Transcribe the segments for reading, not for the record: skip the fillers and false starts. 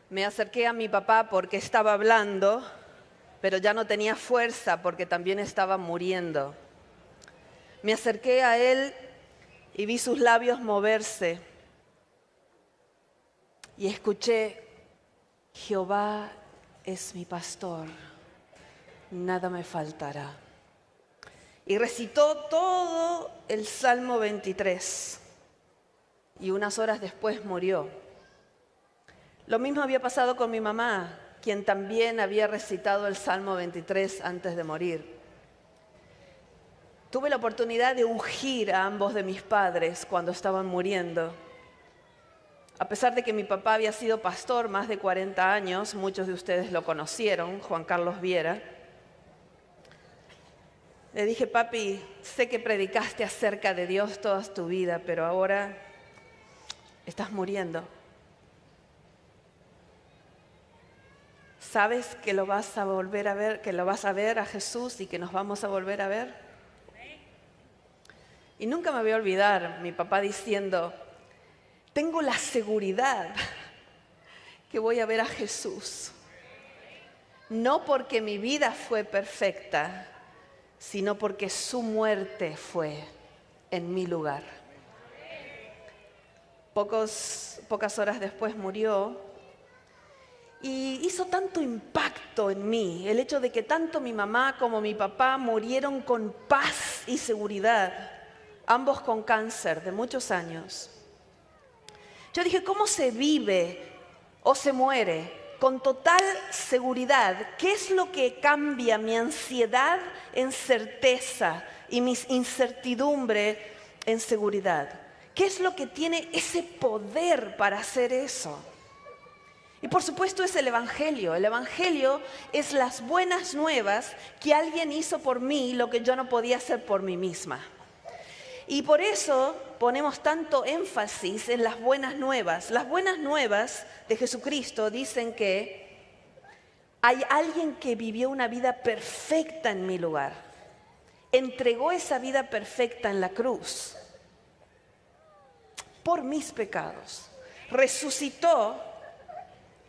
Me acerqué a mi papá porque estaba hablando, pero ya no tenía fuerza porque también estaba muriendo. Me acerqué a él y vi sus labios moverse y escuché: Jehová es mi pastor, nada me faltará. Y recitó todo el Salmo 23 y unas horas después murió. Lo mismo había pasado con mi mamá, quien también había recitado el Salmo 23 antes de morir. Tuve la oportunidad de ungir a ambos de mis padres cuando estaban muriendo. A pesar de que mi papá había sido pastor más de 40 años, muchos de ustedes lo conocieron, Juan Carlos Viera. Le dije: papi, sé que predicaste acerca de Dios toda tu vida, pero ahora estás muriendo. ¿Sabes que lo vas a volver a ver, que lo vas a ver a Jesús y que nos vamos a volver a ver? Y nunca me voy a olvidar mi papá diciendo: tengo la seguridad que voy a ver a Jesús. No porque mi vida fue perfecta, sino porque su muerte fue en mi lugar. Pocas horas después murió. Y hizo tanto impacto en mí el hecho de que tanto mi mamá como mi papá murieron con paz y seguridad, ambos con cáncer de muchos años. Yo dije: ¿cómo se vive o se muere con total seguridad? ¿Qué es lo que cambia mi ansiedad en certeza y mi incertidumbre en seguridad? ¿Qué es lo que tiene ese poder para hacer eso? Y por supuesto es el Evangelio. El Evangelio es las buenas nuevas que alguien hizo por mí lo que yo no podía hacer por mí misma. Y por eso ponemos tanto énfasis en las buenas nuevas. Las buenas nuevas de Jesucristo dicen que hay alguien que vivió una vida perfecta en mi lugar. Entregó esa vida perfecta en la cruz por mis pecados. Resucitó.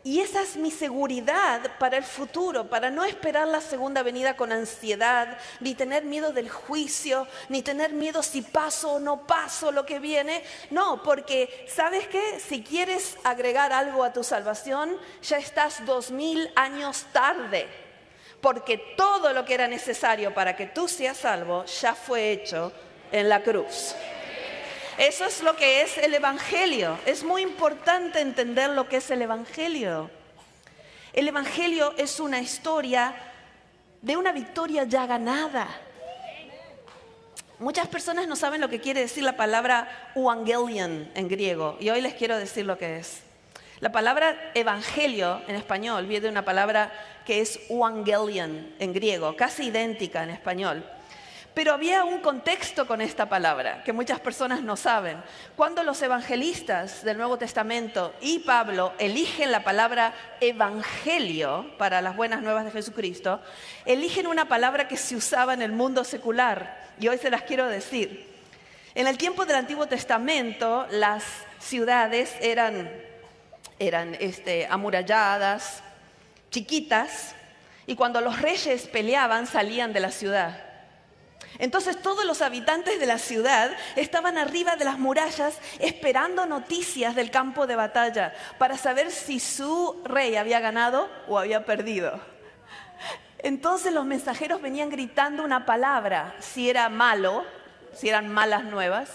Y esa es mi seguridad para el futuro, para no esperar la segunda venida con ansiedad, ni tener miedo del juicio, ni tener miedo si paso o no paso lo que viene. No, porque ¿sabes qué? Si quieres agregar algo a tu salvación, ya estás 2000 años tarde. Porque todo lo que era necesario para que tú seas salvo ya fue hecho en la cruz. Eso es lo que es el Evangelio. Es muy importante entender lo que es el Evangelio. El Evangelio es una historia de una victoria ya ganada. Muchas personas no saben lo que quiere decir la palabra euangelion en griego, y hoy les quiero decir lo que es. La palabra evangelio en español viene de una palabra que es euangelion en griego, casi idéntica en español. Pero había un contexto con esta palabra que muchas personas no saben. Cuando los evangelistas del Nuevo Testamento y Pablo eligen la palabra evangelio para las buenas nuevas de Jesucristo, eligen una palabra que se usaba en el mundo secular. Y hoy se las quiero decir. En el tiempo del Antiguo Testamento, las ciudades eran amuralladas, chiquitas, y cuando los reyes peleaban salían de la ciudad. Entonces todos los habitantes de la ciudad estaban arriba de las murallas esperando noticias del campo de batalla para saber si su rey había ganado o había perdido. Entonces los mensajeros venían gritando una palabra, si era malo, si eran malas nuevas,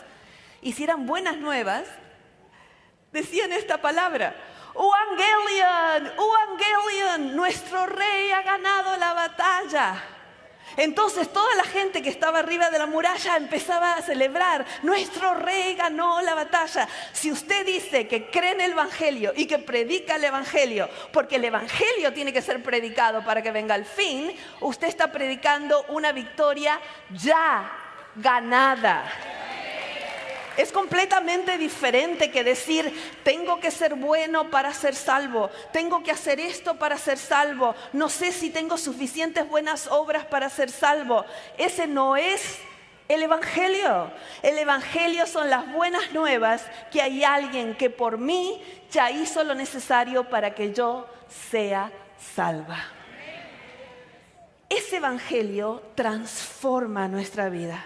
y si eran buenas nuevas, decían esta palabra: Euangelion, Euangelion, nuestro rey ha ganado la batalla. Entonces toda la gente que estaba arriba de la muralla empezaba a celebrar: nuestro rey ganó la batalla. Si usted dice que cree en el Evangelio y que predica el Evangelio, porque el Evangelio tiene que ser predicado para que venga el fin, usted está predicando una victoria ya ganada. Es completamente diferente que decir: tengo que ser bueno para ser salvo, tengo que hacer esto para ser salvo, no sé si tengo suficientes buenas obras para ser salvo. Ese no es El Evangelio son las buenas nuevas que hay alguien que por mí ya hizo lo necesario para que yo sea salva. Ese Evangelio transforma nuestra vida.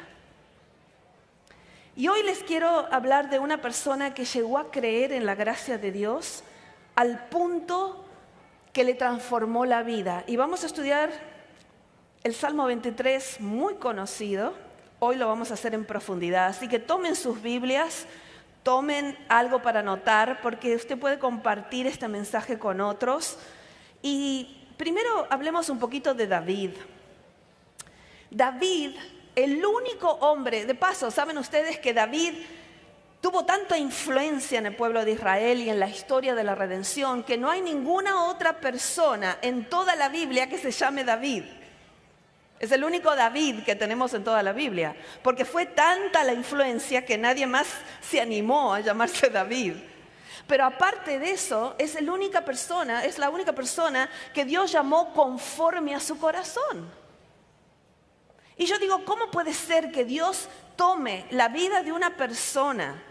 Y hoy les quiero hablar de una persona que llegó a creer en la gracia de Dios al punto que le transformó la vida. Y vamos a estudiar el Salmo 23, muy conocido. Hoy lo vamos a hacer en profundidad. Así que tomen sus Biblias, tomen algo para anotar, porque usted puede compartir este mensaje con otros. Y primero hablemos un poquito de David. David, el único hombre, de paso, ¿saben ustedes que David tuvo tanta influencia en el pueblo de Israel y en la historia de la redención que no hay ninguna otra persona en toda la Biblia que se llame David? Es el único David que tenemos en toda la Biblia, porque fue tanta la influencia que nadie más se animó a llamarse David. Pero aparte de eso, es la única persona que Dios llamó conforme a su corazón. Y yo digo, ¿cómo puede ser que Dios tome la vida de una persona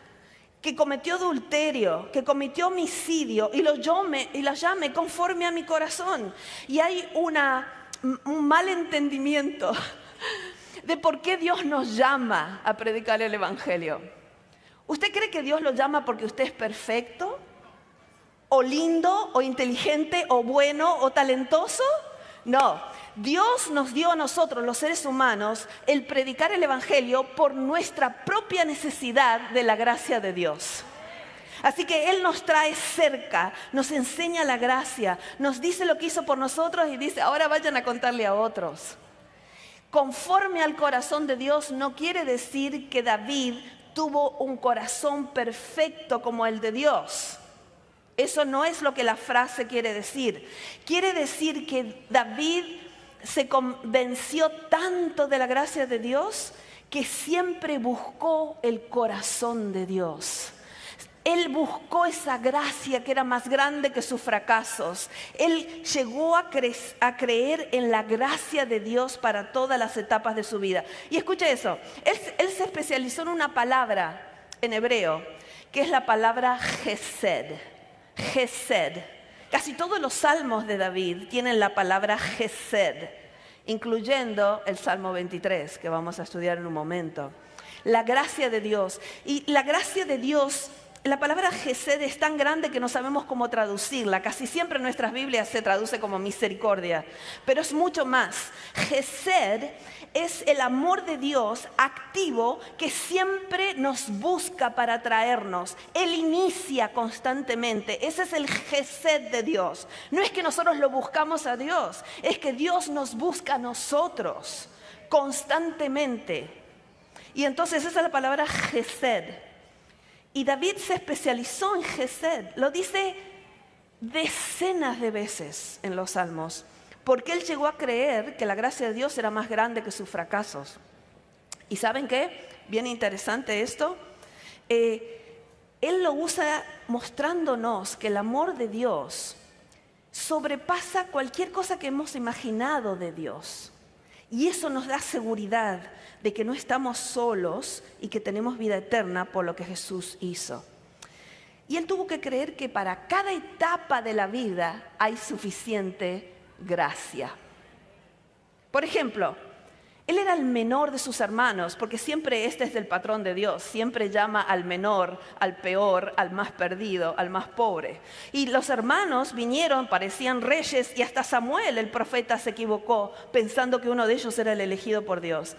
que cometió adulterio, que cometió homicidio y la llame conforme a mi corazón? Y hay un mal entendimiento de por qué Dios nos llama a predicar el Evangelio. ¿Usted cree que Dios lo llama porque usted es perfecto? ¿O lindo? ¿O inteligente? ¿O bueno? ¿O talentoso? No. Dios nos dio a nosotros, los seres humanos, el predicar el Evangelio por nuestra propia necesidad de la gracia de Dios. Así que Él nos trae cerca, nos enseña la gracia, nos dice lo que hizo por nosotros y dice, ahora vayan a contarle a otros. Conforme al corazón de Dios no quiere decir que David tuvo un corazón perfecto como el de Dios. Eso no es lo que la frase quiere decir. Quiere decir que David se convenció tanto de la gracia de Dios que siempre buscó el corazón de Dios. Él buscó esa gracia que era más grande que sus fracasos. Él llegó a creer en la gracia de Dios para todas las etapas de su vida. Y escuche eso, él se especializó en una palabra en hebreo, que es la palabra Gesed. Gesed. Casi todos los salmos de David tienen la palabra Gesed, incluyendo el Salmo 23, que vamos a estudiar en un momento. La gracia de Dios. Y la gracia de Dios, la palabra Gesed es tan grande que no sabemos cómo traducirla. Casi siempre en nuestras Biblias se traduce como misericordia, pero es mucho más. Gesed es el amor de Dios activo que siempre nos busca para atraernos. Él inicia constantemente. Ese es el Gesed de Dios. No es que nosotros lo buscamos a Dios, es que Dios nos busca a nosotros constantemente. Y entonces esa es la palabra Gesed. Y David se especializó en Gesed. Lo dice decenas de veces en los Salmos, porque él llegó a creer que la gracia de Dios era más grande que sus fracasos. ¿Y saben qué? Bien interesante esto. Él lo usa mostrándonos que el amor de Dios sobrepasa cualquier cosa que hemos imaginado de Dios. Y eso nos da seguridad de que no estamos solos y que tenemos vida eterna por lo que Jesús hizo. Y él tuvo que creer que para cada etapa de la vida hay suficiente gracia. Por ejemplo, él era el menor de sus hermanos, porque siempre este es el patrón de Dios, siempre llama al menor, al peor, al más perdido, al más pobre. Y los hermanos vinieron, parecían reyes, y hasta Samuel, el profeta, se equivocó pensando que uno de ellos era el elegido por Dios.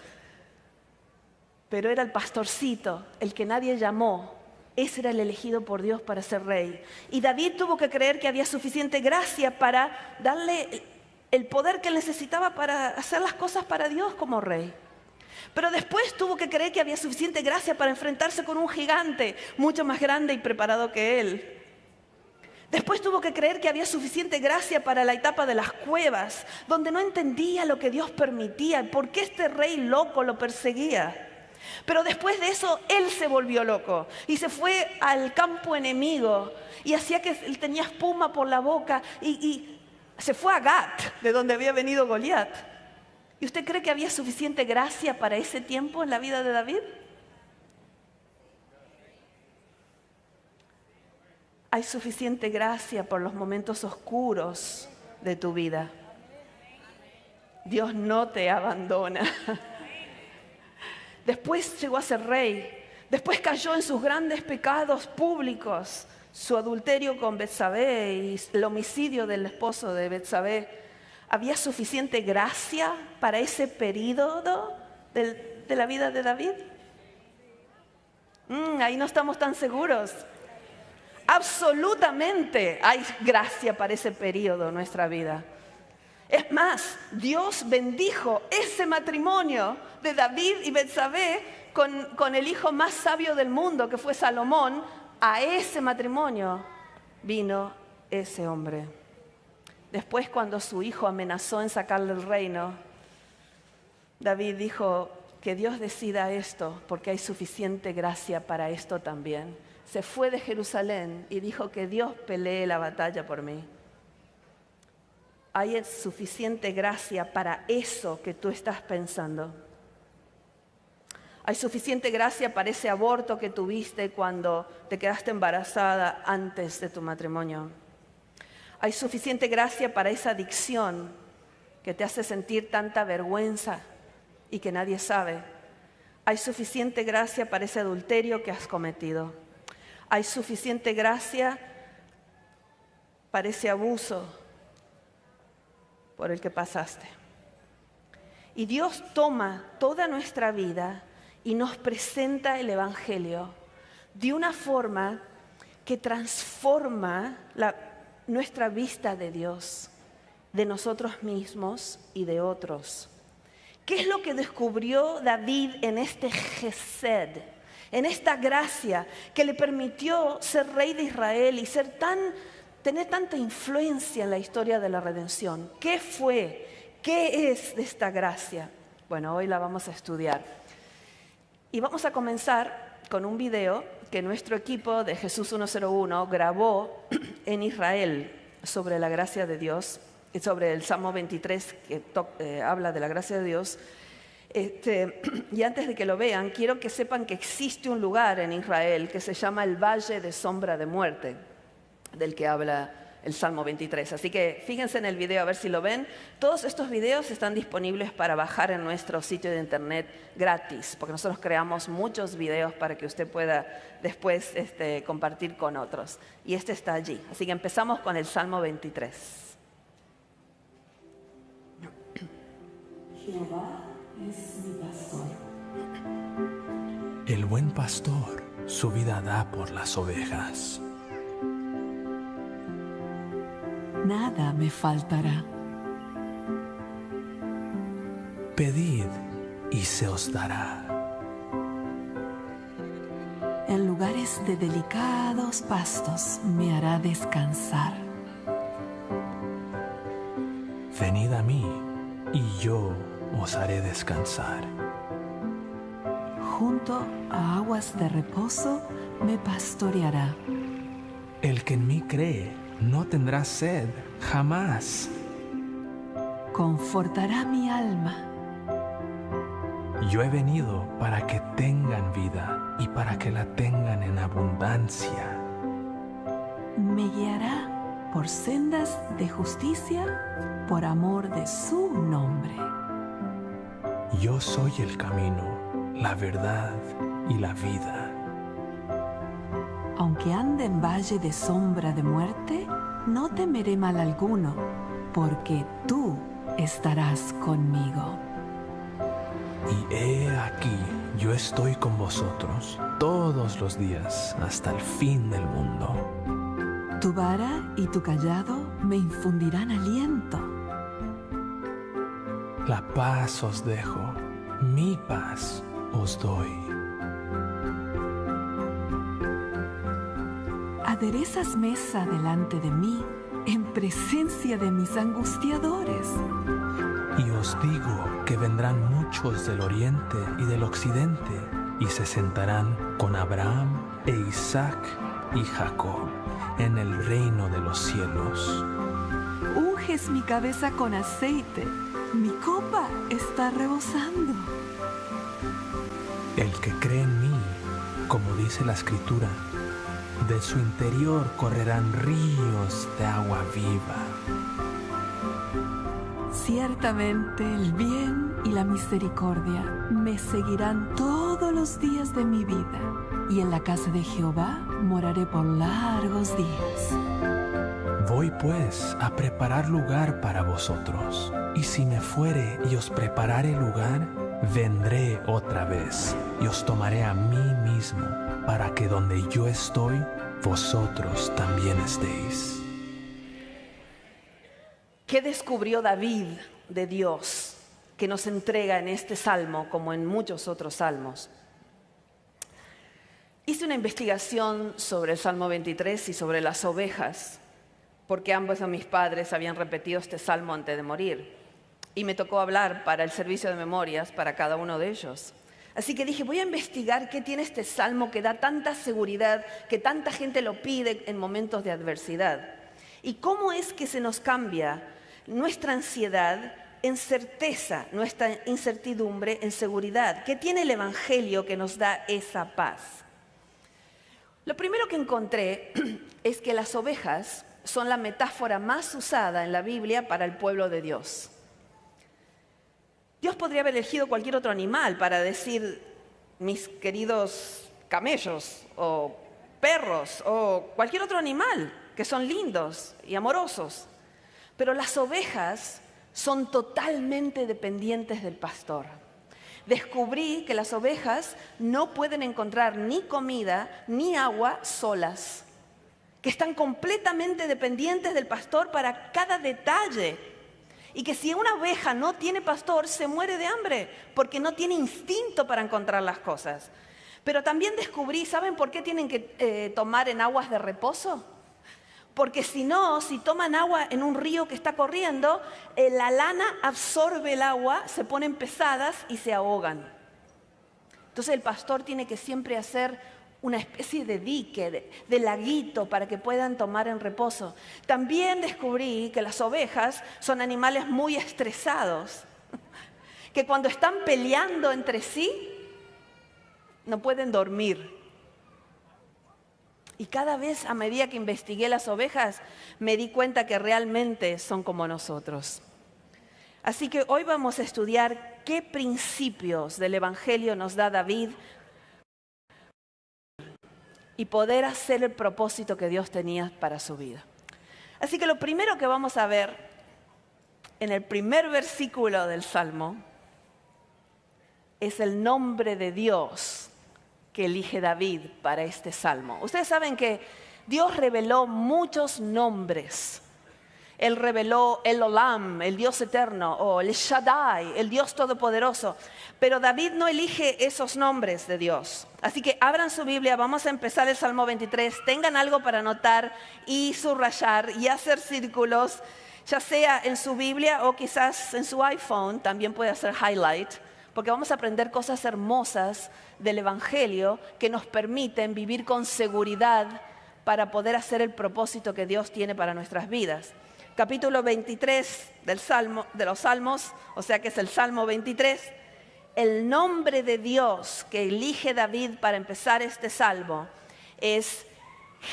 Pero era el pastorcito, el que nadie llamó. Ese era el elegido por Dios para ser rey. Y David tuvo que creer que había suficiente gracia para darle el poder que él necesitaba para hacer las cosas para Dios como rey. Pero después tuvo que creer que había suficiente gracia para enfrentarse con un gigante mucho más grande y preparado que él. Después tuvo que creer que había suficiente gracia para la etapa de las cuevas, donde no entendía lo que Dios permitía y por qué este rey loco lo perseguía. Pero después de eso, él se volvió loco y se fue al campo enemigo y hacía que él tenía espuma por la boca y se fue a Gat, de donde había venido Goliat. ¿Y usted cree que había suficiente gracia para ese tiempo en la vida de David? Hay suficiente gracia por los momentos oscuros de tu vida. Dios no te abandona. Después llegó a ser rey. Después cayó en sus grandes pecados públicos, su adulterio con Betsabé y el homicidio del esposo de Betsabé. ¿Había suficiente gracia para ese período de la vida de David? Ahí no estamos tan seguros. Absolutamente hay gracia para ese periodo en nuestra vida. Es más, Dios bendijo ese matrimonio de David y Betsabé con el hijo más sabio del mundo, que fue Salomón. A ese matrimonio vino ese hombre. Después, cuando su hijo amenazó en sacarle el reino, David dijo que Dios decida esto, porque hay suficiente gracia para esto también. Se fue de Jerusalén y dijo que Dios pelee la batalla por mí. Hay suficiente gracia para eso que tú estás pensando. Hay suficiente gracia para ese aborto que tuviste cuando te quedaste embarazada antes de tu matrimonio. Hay suficiente gracia para esa adicción que te hace sentir tanta vergüenza y que nadie sabe. Hay suficiente gracia para ese adulterio que has cometido. Hay suficiente gracia para ese abuso por el que pasaste. Y Dios toma toda nuestra vida y nos presenta el Evangelio de una forma que transforma nuestra vista de Dios, de nosotros mismos y de otros. ¿Qué es lo que descubrió David en este Gesed, en esta gracia que le permitió ser rey de Israel y tener tanta influencia en la historia de la redención? ¿Qué fue? ¿Qué es de esta gracia? Bueno, hoy la vamos a estudiar. Y vamos a comenzar con un video que nuestro equipo de Jesús 101 grabó en Israel sobre la gracia de Dios, y sobre el Salmo 23 que habla de la gracia de Dios. Y antes de que lo vean, quiero que sepan que existe un lugar en Israel que se llama el Valle de Sombra de Muerte, del que habla el Salmo 23. Así que fíjense en el video a ver si lo ven. Todos estos videos están disponibles para bajar en nuestro sitio de internet gratis, porque nosotros creamos muchos videos para que usted pueda después compartir con otros. Y este está allí. Así que empezamos con el Salmo 23. Jehová es mi pastor. El buen pastor su vida da por las ovejas. Nada me faltará. Pedid y se os dará. En lugares de delicados pastos me hará descansar. Venid a mí y yo os haré descansar. Junto a aguas de reposo me pastoreará. El que en mí cree no tendrá sed jamás. Confortará mi alma. Yo he venido para que tengan vida y para que la tengan en abundancia. Me guiará por sendas de justicia por amor de su nombre. Yo soy el camino, la verdad y la vida. Aunque ande en valle de sombra de muerte, no temeré mal alguno, porque tú estarás conmigo. Y he aquí, yo estoy con vosotros todos los días hasta el fin del mundo. Tu vara y tu cayado me infundirán aliento. La paz os dejo, mi paz os doy. Aderezas mesa delante de mí en presencia de mis angustiadores. Y os digo que vendrán muchos del oriente y del occidente y se sentarán con Abraham e Isaac y Jacob en el reino de los cielos. Unge unges mi cabeza con aceite, mi copa está rebosando. El que cree en mí, como dice la Escritura, de su interior correrán ríos de agua viva. Ciertamente el bien y la misericordia me seguirán todos los días de mi vida, y en la casa de Jehová moraré por largos días. Voy pues a preparar lugar para vosotros, y si me fuere y os preparare lugar, vendré otra vez y os tomaré a mí mismo, para que donde yo estoy, vosotros también estéis. ¿Qué descubrió David de Dios que nos entrega en este salmo como en muchos otros salmos? Hice una investigación sobre el Salmo 23 y sobre las ovejas, porque ambos de mis padres habían repetido este salmo antes de morir. Y me tocó hablar para el servicio de memorias para cada uno de ellos. Así que dije, voy a investigar qué tiene este salmo que da tanta seguridad, que tanta gente lo pide en momentos de adversidad. Y cómo es que se nos cambia nuestra ansiedad en certeza, nuestra incertidumbre en seguridad. ¿Qué tiene el Evangelio que nos da esa paz? Lo primero que encontré es que las ovejas son la metáfora más usada en la Biblia para el pueblo de Dios. Dios podría haber elegido cualquier otro animal para decir mis queridos camellos o perros o cualquier otro animal que son lindos y amorosos. Pero las ovejas son totalmente dependientes del pastor. Descubrí que las ovejas no pueden encontrar ni comida ni agua solas, que están completamente dependientes del pastor para cada detalle. Y que si una oveja no tiene pastor, se muere de hambre, porque no tiene instinto para encontrar las cosas. Pero también descubrí, ¿saben por qué tienen que tomar en aguas de reposo? Porque si no, si toman agua en un río que está corriendo, la lana absorbe el agua, se ponen pesadas y se ahogan. Entonces el pastor tiene que siempre hacer una especie de dique, de laguito para que puedan tomar en reposo. También descubrí que las ovejas son animales muy estresados, que cuando están peleando entre sí, no pueden dormir. Y cada vez a medida que investigué las ovejas, me di cuenta que realmente son como nosotros. Así que hoy vamos a estudiar qué principios del Evangelio nos da David y poder hacer el propósito que Dios tenía para su vida. Así que lo primero que vamos a ver en el primer versículo del Salmo es el nombre de Dios que elige David para este salmo. Ustedes saben que Dios reveló muchos nombres. Él reveló el Olam, el Dios eterno, o el Shaddai, el Dios todopoderoso. Pero David no elige esos nombres de Dios. Así que abran su Biblia, vamos a empezar el Salmo 23. Tengan algo para anotar y subrayar y hacer círculos, ya sea en su Biblia o quizás en su iPhone, también puede hacer highlight. Porque vamos a aprender cosas hermosas del Evangelio que nos permiten vivir con seguridad para poder hacer el propósito que Dios tiene para nuestras vidas. Capítulo 23 de los Salmos, o sea que es el Salmo 23. El nombre de Dios que elige David para empezar este salmo es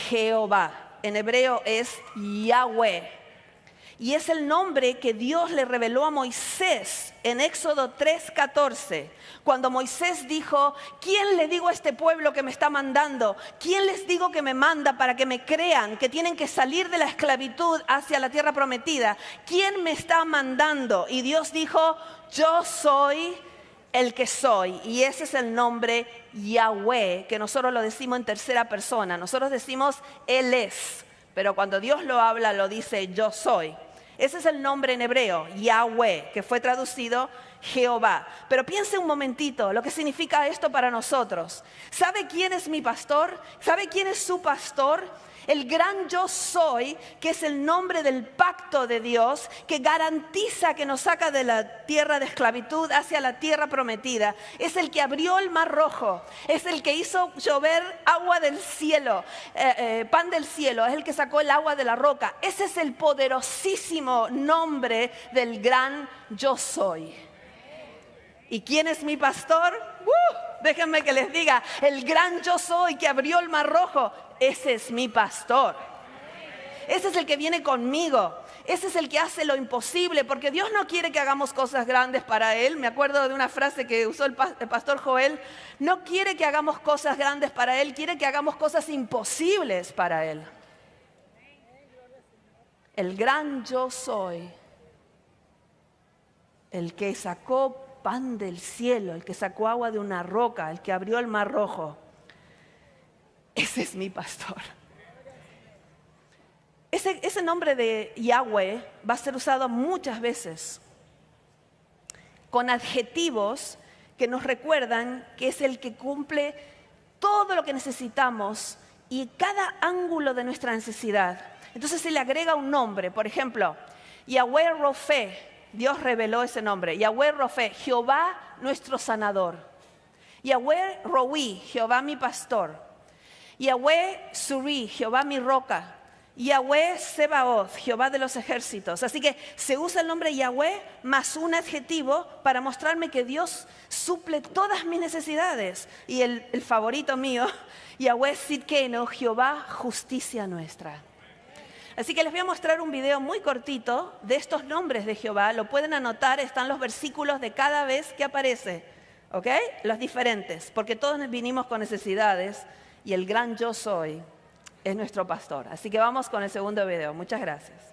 Jehová. En hebreo es Yahweh. Y es el nombre que Dios le reveló a Moisés en Éxodo 3:14. Cuando Moisés dijo, ¿quién le digo a este pueblo que me está mandando? ¿Quién les digo que me manda para que me crean que tienen que salir de la esclavitud hacia la tierra prometida? ¿Quién me está mandando? Y Dios dijo, yo soy el que soy. Y ese es el nombre Yahweh, que nosotros lo decimos en tercera persona. Nosotros decimos, Él es. Pero cuando Dios lo habla, lo dice, yo soy. Ese es el nombre en hebreo, Yahweh, que fue traducido Jehová. Pero piense un momentito lo que significa esto para nosotros. ¿Sabe quién es mi pastor? ¿Sabe quién es su pastor? El gran yo soy, que es el nombre del pacto de Dios, que garantiza que nos saca de la tierra de esclavitud hacia la tierra prometida. Es el que abrió el mar rojo, es el que hizo llover agua del cielo, pan del cielo, es el que sacó el agua de la roca. Ese es el poderosísimo nombre del gran yo soy. ¿Y quién es mi pastor? Déjenme que les diga, el gran yo soy que abrió el mar rojo, ese es mi pastor. Ese es el que viene conmigo. Ese es el que hace lo imposible, porque Dios no quiere que hagamos cosas grandes para Él. Me acuerdo de una frase que usó el pastor Joel. No quiere que hagamos cosas grandes para Él, quiere que hagamos cosas imposibles para Él. El gran yo soy, el que sacó pan del cielo, el que sacó agua de una roca, el que abrió el mar rojo. Ese es mi pastor. Ese nombre de Yahweh va a ser usado muchas veces con adjetivos que nos recuerdan que es el que cumple todo lo que necesitamos y cada ángulo de nuestra necesidad. Entonces se le agrega un nombre, por ejemplo, Yahweh Rofé. Dios reveló ese nombre. Yahweh Rofé, Jehová nuestro sanador. Yahweh Roí, Jehová mi pastor. Yahweh Surí, Jehová mi roca. Yahweh Sebaoth, Jehová de los ejércitos. Así que se usa el nombre Yahweh más un adjetivo para mostrarme que Dios suple todas mis necesidades. Y el favorito mío, Yahweh Sidkenu, Jehová justicia nuestra. Así que les voy a mostrar un video muy cortito de estos nombres de Jehová. Lo pueden anotar, están los versículos de cada vez que aparece, ¿ok? Los diferentes, porque todos vinimos con necesidades y el gran yo soy es nuestro pastor. Así que vamos con el segundo video. Muchas gracias.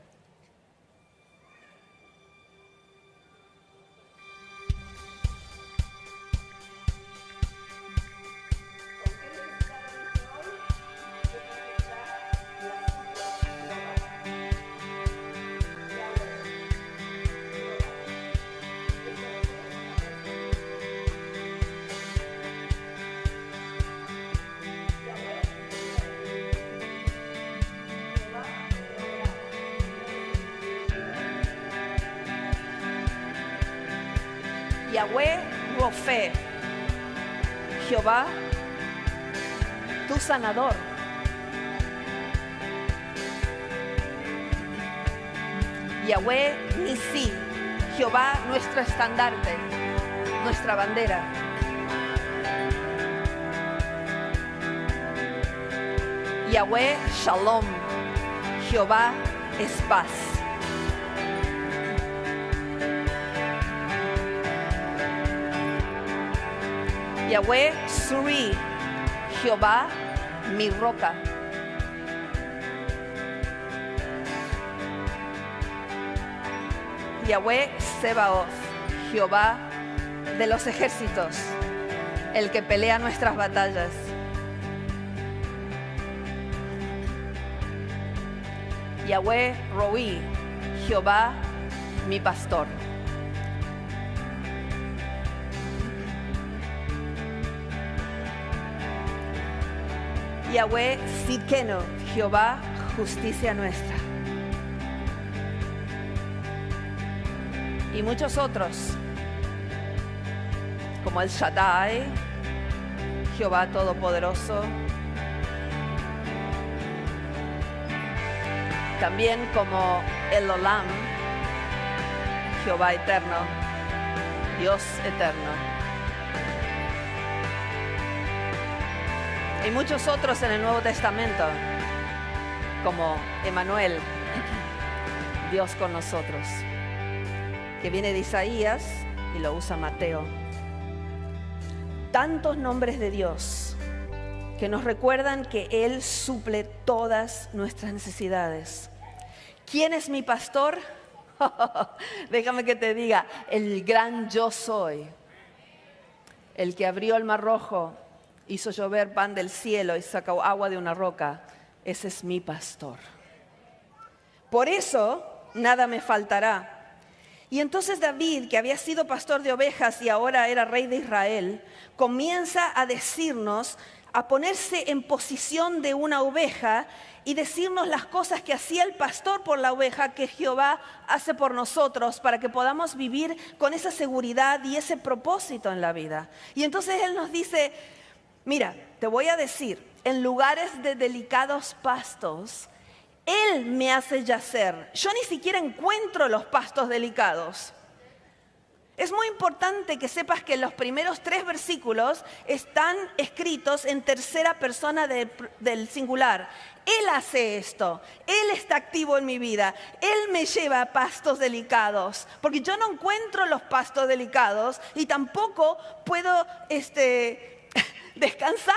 Yahweh Rofé, Jehová, tu sanador. Yahweh Nisi, Jehová nuestro estandarte, nuestra bandera. Yahweh Shalom, Jehová es paz. Yahweh Surí, Jehová mi roca. Yahweh Sebaoth, Jehová de los ejércitos, el que pelea nuestras batallas. Yahweh Roí, Jehová mi pastor. Yahweh Sidkenu, Jehová, justicia nuestra. Y muchos otros, como el Shaddai, Jehová Todopoderoso. También como el Olam, Jehová eterno, Dios eterno. Y muchos otros en el Nuevo Testamento, como Emmanuel, Dios con nosotros, que viene de Isaías y lo usa Mateo. Tantos nombres de Dios que nos recuerdan que Él suple todas nuestras necesidades. ¿Quién es mi pastor? Déjame que te diga, el gran yo soy, el que abrió el mar rojo, hizo llover pan del cielo y sacó agua de una roca. Ese es mi pastor. Por eso nada me faltará. Y entonces David, que había sido pastor de ovejas y ahora era rey de Israel, comienza a decirnos a ponerse en posición de una oveja y decirnos las cosas que hacía el pastor por la oveja, que Jehová hace por nosotros, para que podamos vivir con esa seguridad y ese propósito en la vida. Y entonces Él nos dice, mira, te voy a decir, en lugares de delicados pastos, Él me hace yacer. Yo ni siquiera encuentro los pastos delicados. Es muy importante que sepas que los primeros 3 versículos están escritos en tercera persona del singular. Él hace esto, Él está activo en mi vida, Él me lleva a pastos delicados, porque yo no encuentro los pastos delicados y tampoco puedo descansar.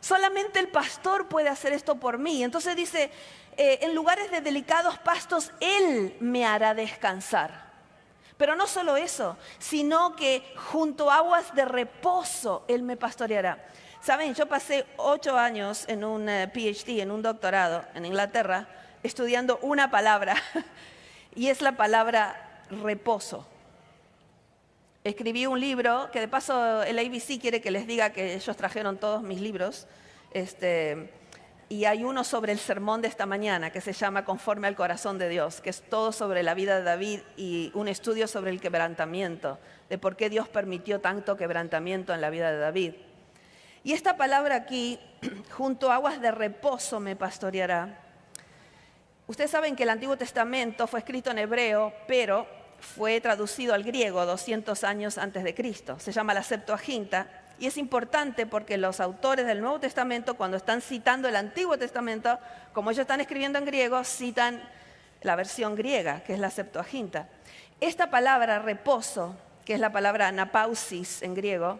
Solamente el pastor puede hacer esto por mí. Entonces dice, en lugares de delicados pastos, Él me hará descansar. Pero no solo eso, sino que junto a aguas de reposo Él me pastoreará. Saben, yo pasé 8 años en un PhD, en un doctorado en Inglaterra, estudiando una palabra, y es la palabra reposo. Escribí un libro, que de paso el ABC quiere que les diga que ellos trajeron todos mis libros, y hay uno sobre el sermón de esta mañana que se llama Conforme al corazón de Dios, que es todo sobre la vida de David y un estudio sobre el quebrantamiento, de por qué Dios permitió tanto quebrantamiento en la vida de David. Y esta palabra aquí, junto a aguas de reposo me pastoreará. Ustedes saben que el Antiguo Testamento fue escrito en hebreo, pero fue traducido al griego 200 años antes de Cristo. Se llama la Septuaginta. Y es importante porque los autores del Nuevo Testamento, cuando están citando el Antiguo Testamento, como ellos están escribiendo en griego, citan la versión griega, que es la Septuaginta. Esta palabra reposo, que es la palabra anapausis en griego,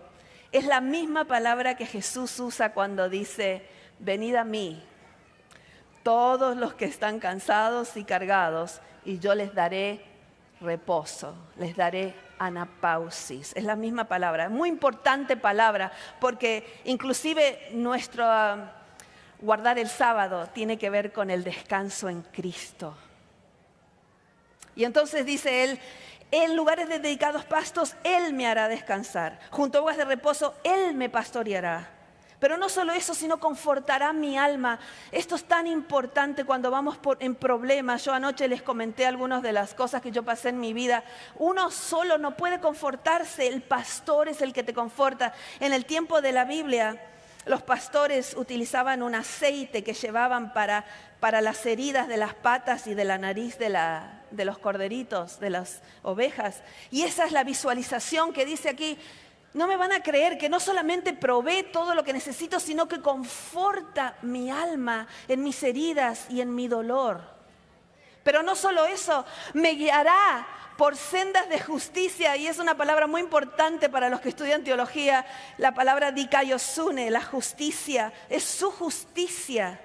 es la misma palabra que Jesús usa cuando dice, venid a mí, todos los que están cansados y cargados, y yo les daré reposo, les daré anapausis. Es la misma palabra, muy importante palabra, porque inclusive nuestro guardar el sábado tiene que ver con el descanso en Cristo. Y entonces dice Él, en lugares de dedicados pastos, Él me hará descansar. Junto a aguas de reposo, Él me pastoreará. Pero no solo eso, sino confortará mi alma. Esto es tan importante cuando vamos en problemas. Yo anoche les comenté algunas de las cosas que yo pasé en mi vida. Uno solo no puede confortarse, el pastor es el que te conforta. En el tiempo de la Biblia, los pastores utilizaban un aceite que llevaban para las heridas de las patas y de la nariz de los corderitos, de las ovejas. Y esa es la visualización que dice aquí. No me van a creer que no solamente provee todo lo que necesito, sino que conforta mi alma en mis heridas y en mi dolor. Pero no solo eso, me guiará por sendas de justicia, y es una palabra muy importante para los que estudian teología, la palabra dikaiosune, la justicia, es su justicia,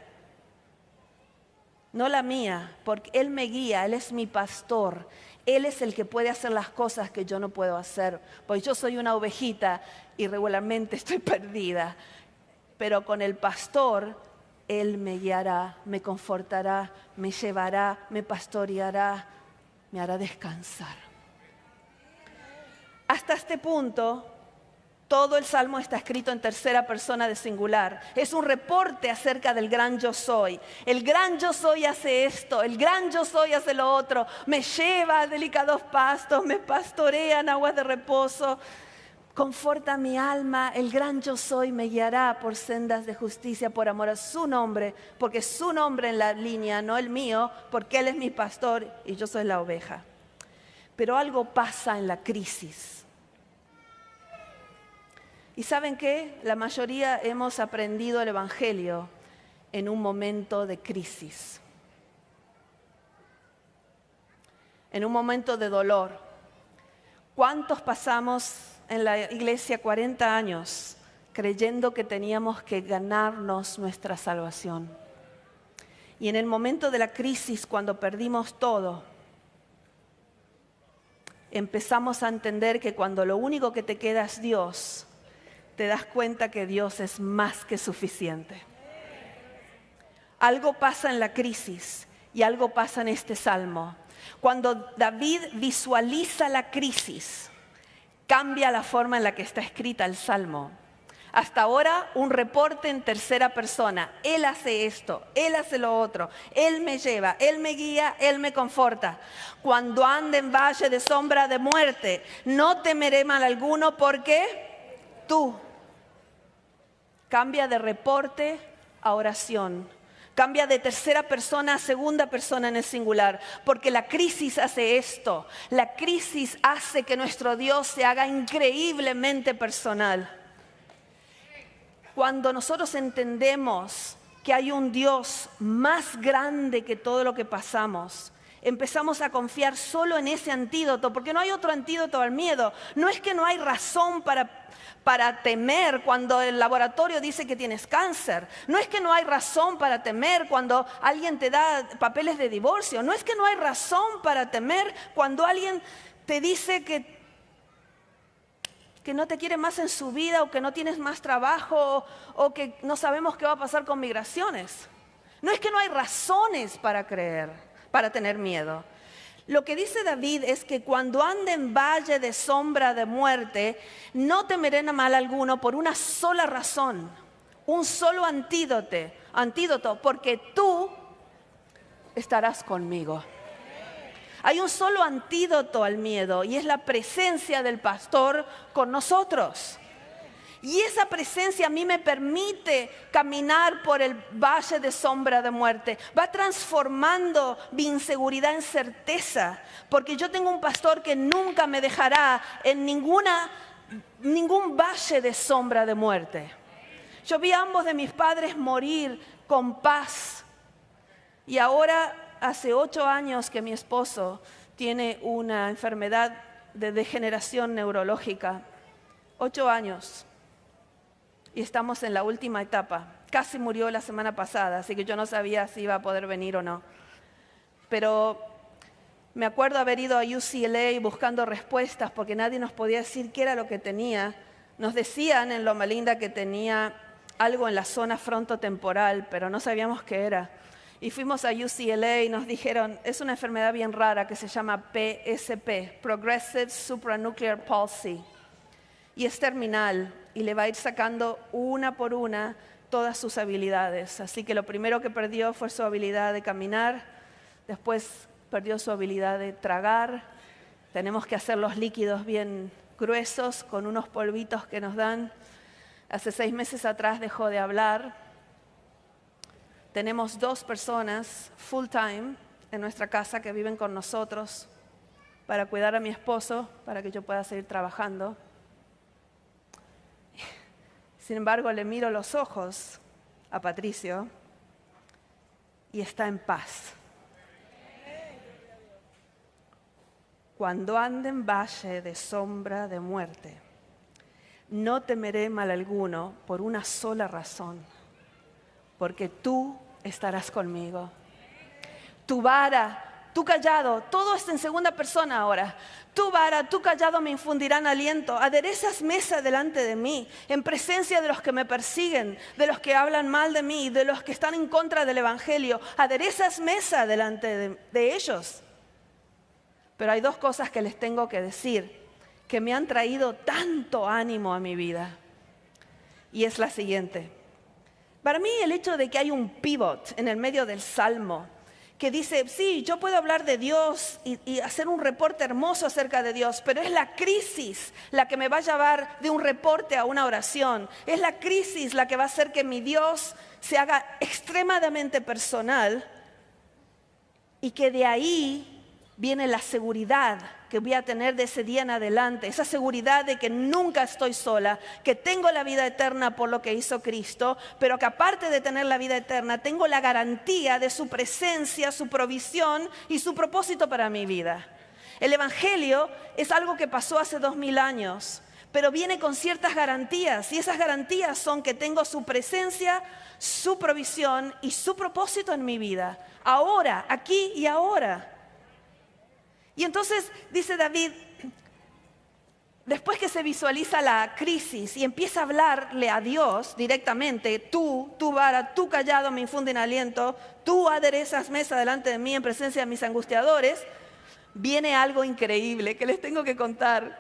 no la mía, porque Él me guía, Él es mi pastor. Él es el que puede hacer las cosas que yo no puedo hacer, porque yo soy una ovejita y regularmente estoy perdida. Pero con el pastor, Él me guiará, me confortará, me llevará, me pastoreará, me hará descansar. Hasta este punto, todo el Salmo está escrito en tercera persona de singular. Es un reporte acerca del gran yo soy. El gran yo soy hace esto, el gran yo soy hace lo otro. Me lleva a delicados pastos, me pastorea en aguas de reposo. Conforta mi alma, el gran yo soy me guiará por sendas de justicia por amor a su nombre, porque es su nombre en la línea, no el mío, porque Él es mi pastor y yo soy la oveja. Pero algo pasa en la crisis. ¿Y saben qué? La mayoría hemos aprendido el Evangelio en un momento de crisis, en un momento de dolor. ¿Cuántos pasamos en la iglesia 40 años creyendo que teníamos que ganarnos nuestra salvación? Y en el momento de la crisis, cuando perdimos todo, empezamos a entender que cuando lo único que te queda es Dios, te das cuenta que Dios es más que suficiente. Algo pasa en la crisis y algo pasa en este salmo. Cuando David visualiza la crisis, cambia la forma en la que está escrita el salmo. Hasta ahora un reporte en tercera persona. Él hace esto, Él hace lo otro, Él me lleva, Él me guía, Él me conforta. Cuando ande en valle de sombra de muerte, no temeré mal alguno porque tú. Cambia de reporte a oración. Cambia de tercera persona a segunda persona en el singular, porque la crisis hace esto. La crisis hace que nuestro Dios se haga increíblemente personal. Cuando nosotros entendemos que hay un Dios más grande que todo lo que pasamos, empezamos a confiar solo en ese antídoto, porque no hay otro antídoto al miedo. No es que no hay razón para temer cuando el laboratorio dice que tienes cáncer. No es que no hay razón para temer cuando alguien te da papeles de divorcio. No es que no hay razón para temer cuando alguien te dice que no te quiere más en su vida, o que no tienes más trabajo, o que no sabemos qué va a pasar con migraciones. No es que no hay razones para creer, para tener miedo. Lo que dice David es que cuando ande en valle de sombra de muerte, no temeré mal alguno por una sola razón, un solo antídoto, porque tú estarás conmigo. Hay un solo antídoto al miedo y es la presencia del pastor con nosotros. Y esa presencia a mí me permite caminar por el valle de sombra de muerte. Va transformando mi inseguridad en certeza, porque yo tengo un pastor que nunca me dejará en ningún valle de sombra de muerte. Yo vi a ambos de mis padres morir con paz. Y ahora, hace 8 años que mi esposo tiene una enfermedad de degeneración neurológica. 8 años. Y estamos en la última etapa. Casi murió la semana pasada, así que yo no sabía si iba a poder venir o no. Pero me acuerdo haber ido a UCLA buscando respuestas porque nadie nos podía decir qué era lo que tenía. Nos decían en Loma Linda que tenía algo en la zona frontotemporal, pero no sabíamos qué era. Y fuimos a UCLA y nos dijeron, es una enfermedad bien rara que se llama PSP, Progressive Supranuclear Palsy. Y es terminal y le va a ir sacando una por una todas sus habilidades. Así que lo primero que perdió fue su habilidad de caminar, después perdió su habilidad de tragar. Tenemos que hacer los líquidos bien gruesos con unos polvitos que nos dan. Hace 6 meses atrás dejó de hablar. Tenemos 2 personas full time en nuestra casa que viven con nosotros para cuidar a mi esposo, para que yo pueda seguir trabajando. Sin embargo, le miro los ojos a Patricio y está en paz. Cuando ande en valle de sombra de muerte, no temeré mal alguno por una sola razón, porque tú estarás conmigo. Tu vara, tu callado, todo está en segunda persona ahora. Tu vara, tu callado me infundirán aliento. Aderezas mesa delante de mí, en presencia de los que me persiguen, de los que hablan mal de mí, de los que están en contra del evangelio. Aderezas mesa delante de ellos. Pero hay 2 cosas que les tengo que decir, que me han traído tanto ánimo a mi vida. Y es la siguiente. Para mí el hecho de que hay un pivot en el medio del Salmo, que dice, sí, yo puedo hablar de Dios y hacer un reporte hermoso acerca de Dios, pero es la crisis la que me va a llevar de un reporte a una oración. Es la crisis la que va a hacer que mi Dios se haga extremadamente personal y que de ahí viene la seguridad que voy a tener de ese día en adelante, esa seguridad de que nunca estoy sola, que tengo la vida eterna por lo que hizo Cristo, pero que aparte de tener la vida eterna, tengo la garantía de su presencia, su provisión y su propósito para mi vida. El Evangelio es algo que pasó hace 2000 años, pero viene con ciertas garantías, y esas garantías son que tengo su presencia, su provisión y su propósito en mi vida, ahora, aquí y ahora. Y entonces dice David, después que se visualiza la crisis y empieza a hablarle a Dios directamente, tu vara, tu callado me infunden aliento, tú aderezas mesa delante de mí en presencia de mis angustiadores, viene algo increíble que les tengo que contar,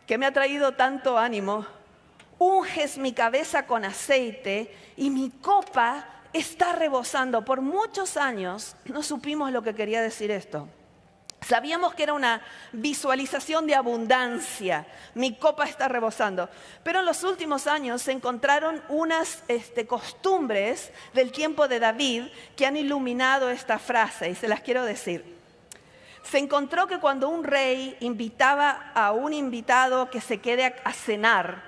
que me ha traído tanto ánimo. unges mi cabeza con aceite y mi copa está rebosando. Por muchos años no supimos lo que quería decir esto. Sabíamos que era una visualización de abundancia. Mi copa está rebosando. Pero en los últimos años se encontraron unas costumbres del tiempo de David que han iluminado esta frase y se las quiero decir. Se encontró que cuando un rey invitaba a un invitado que se quede a cenar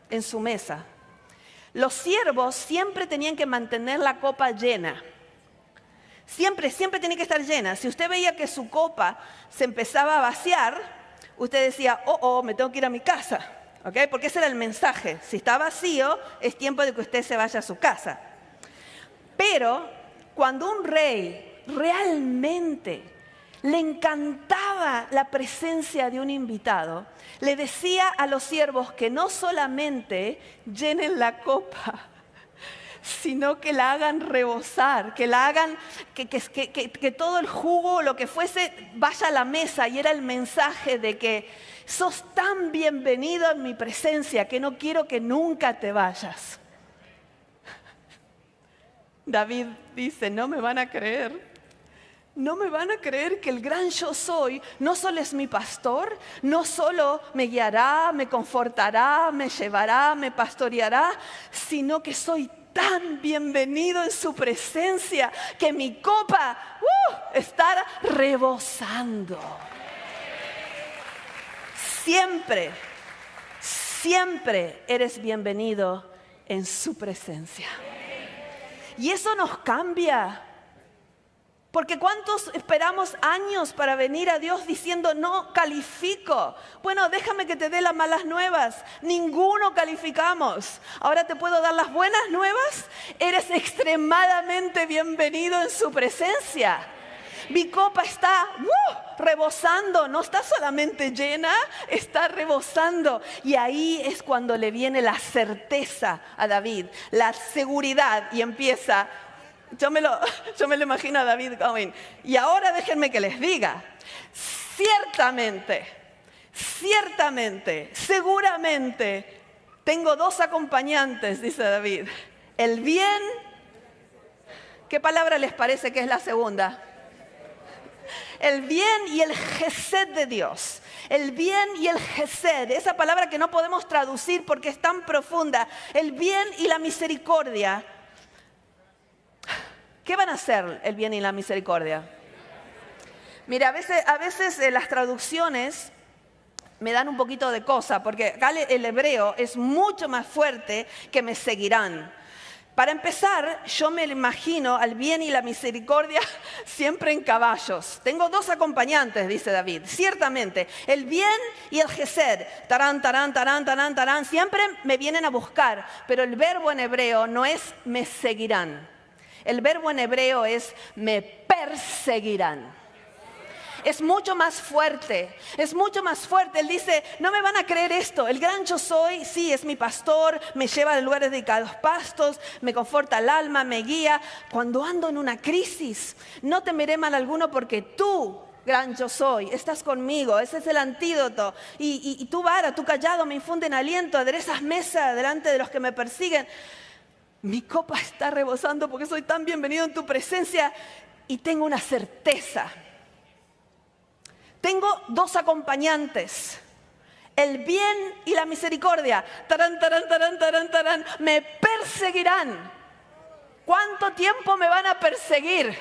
en su mesa, los siervos siempre tenían que mantener la copa llena. Siempre tenía que estar llena. Si usted veía que su copa se empezaba a vaciar, usted decía, me tengo que ir a mi casa. ¿Okay? Porque ese era el mensaje. Si está vacío, es tiempo de que usted se vaya a su casa. Pero cuando un rey realmente le encantaba la presencia de un invitado, le decía a los siervos que no solamente llenen la copa, sino que la hagan rebosar, que la hagan, que todo el jugo, lo que fuese, vaya a la mesa. Y era el mensaje de que sos tan bienvenido en mi presencia que no quiero que nunca te vayas. David dice, no me van a creer. No me van a creer que el gran yo soy no solo es mi pastor, no solo me guiará, me confortará, me llevará, me pastoreará, sino que soy tan bienvenido en su presencia que mi copa está rebosando. Siempre eres bienvenido en su presencia. Y eso nos cambia. Porque ¿cuántos esperamos años para venir a Dios diciendo no califico? Bueno, déjame que te dé las malas nuevas. Ninguno calificamos. Ahora te puedo dar las buenas nuevas. Eres extremadamente bienvenido en su presencia. Mi copa está rebosando, no está solamente llena, está rebosando. Y ahí es cuando le viene la certeza a David, la seguridad, y empieza. Yo me lo imagino a David Cohen. Y ahora déjenme que les diga, seguramente, tengo 2 acompañantes, dice David. El bien, ¿qué palabra les parece que es la segunda? El bien y el gesed de Dios. El bien y el gesed, esa palabra que no podemos traducir porque es tan profunda. El bien y la misericordia. ¿Qué van a hacer el bien y la misericordia? Mira, a veces las traducciones me dan un poquito de cosa, porque acá el hebreo es mucho más fuerte que me seguirán. Para empezar, yo me imagino al bien y la misericordia siempre en caballos. Tengo 2 acompañantes, dice David, ciertamente. El bien y el gesed, tarán, tarán, tarán, tarán, tarán, siempre me vienen a buscar, pero el verbo en hebreo no es me seguirán. El verbo en hebreo es me perseguirán. Es mucho más fuerte, Él dice, no me van a creer esto. El gran yo soy, sí, es mi pastor, me lleva a lugares dedicados pastos, me conforta el alma, me guía. Cuando ando en una crisis, no temeré mal alguno porque tú, gran yo soy, estás conmigo. Ese es el antídoto. Y tu vara, tu callado me infunden aliento, aderezas mesa delante de los que me persiguen. Mi copa está rebosando porque soy tan bienvenido en tu presencia y tengo una certeza. Tengo 2 acompañantes, el bien y la misericordia. Tarán, tarán, tarán, tarán, tarán, me perseguirán. ¿Cuánto tiempo me van a perseguir?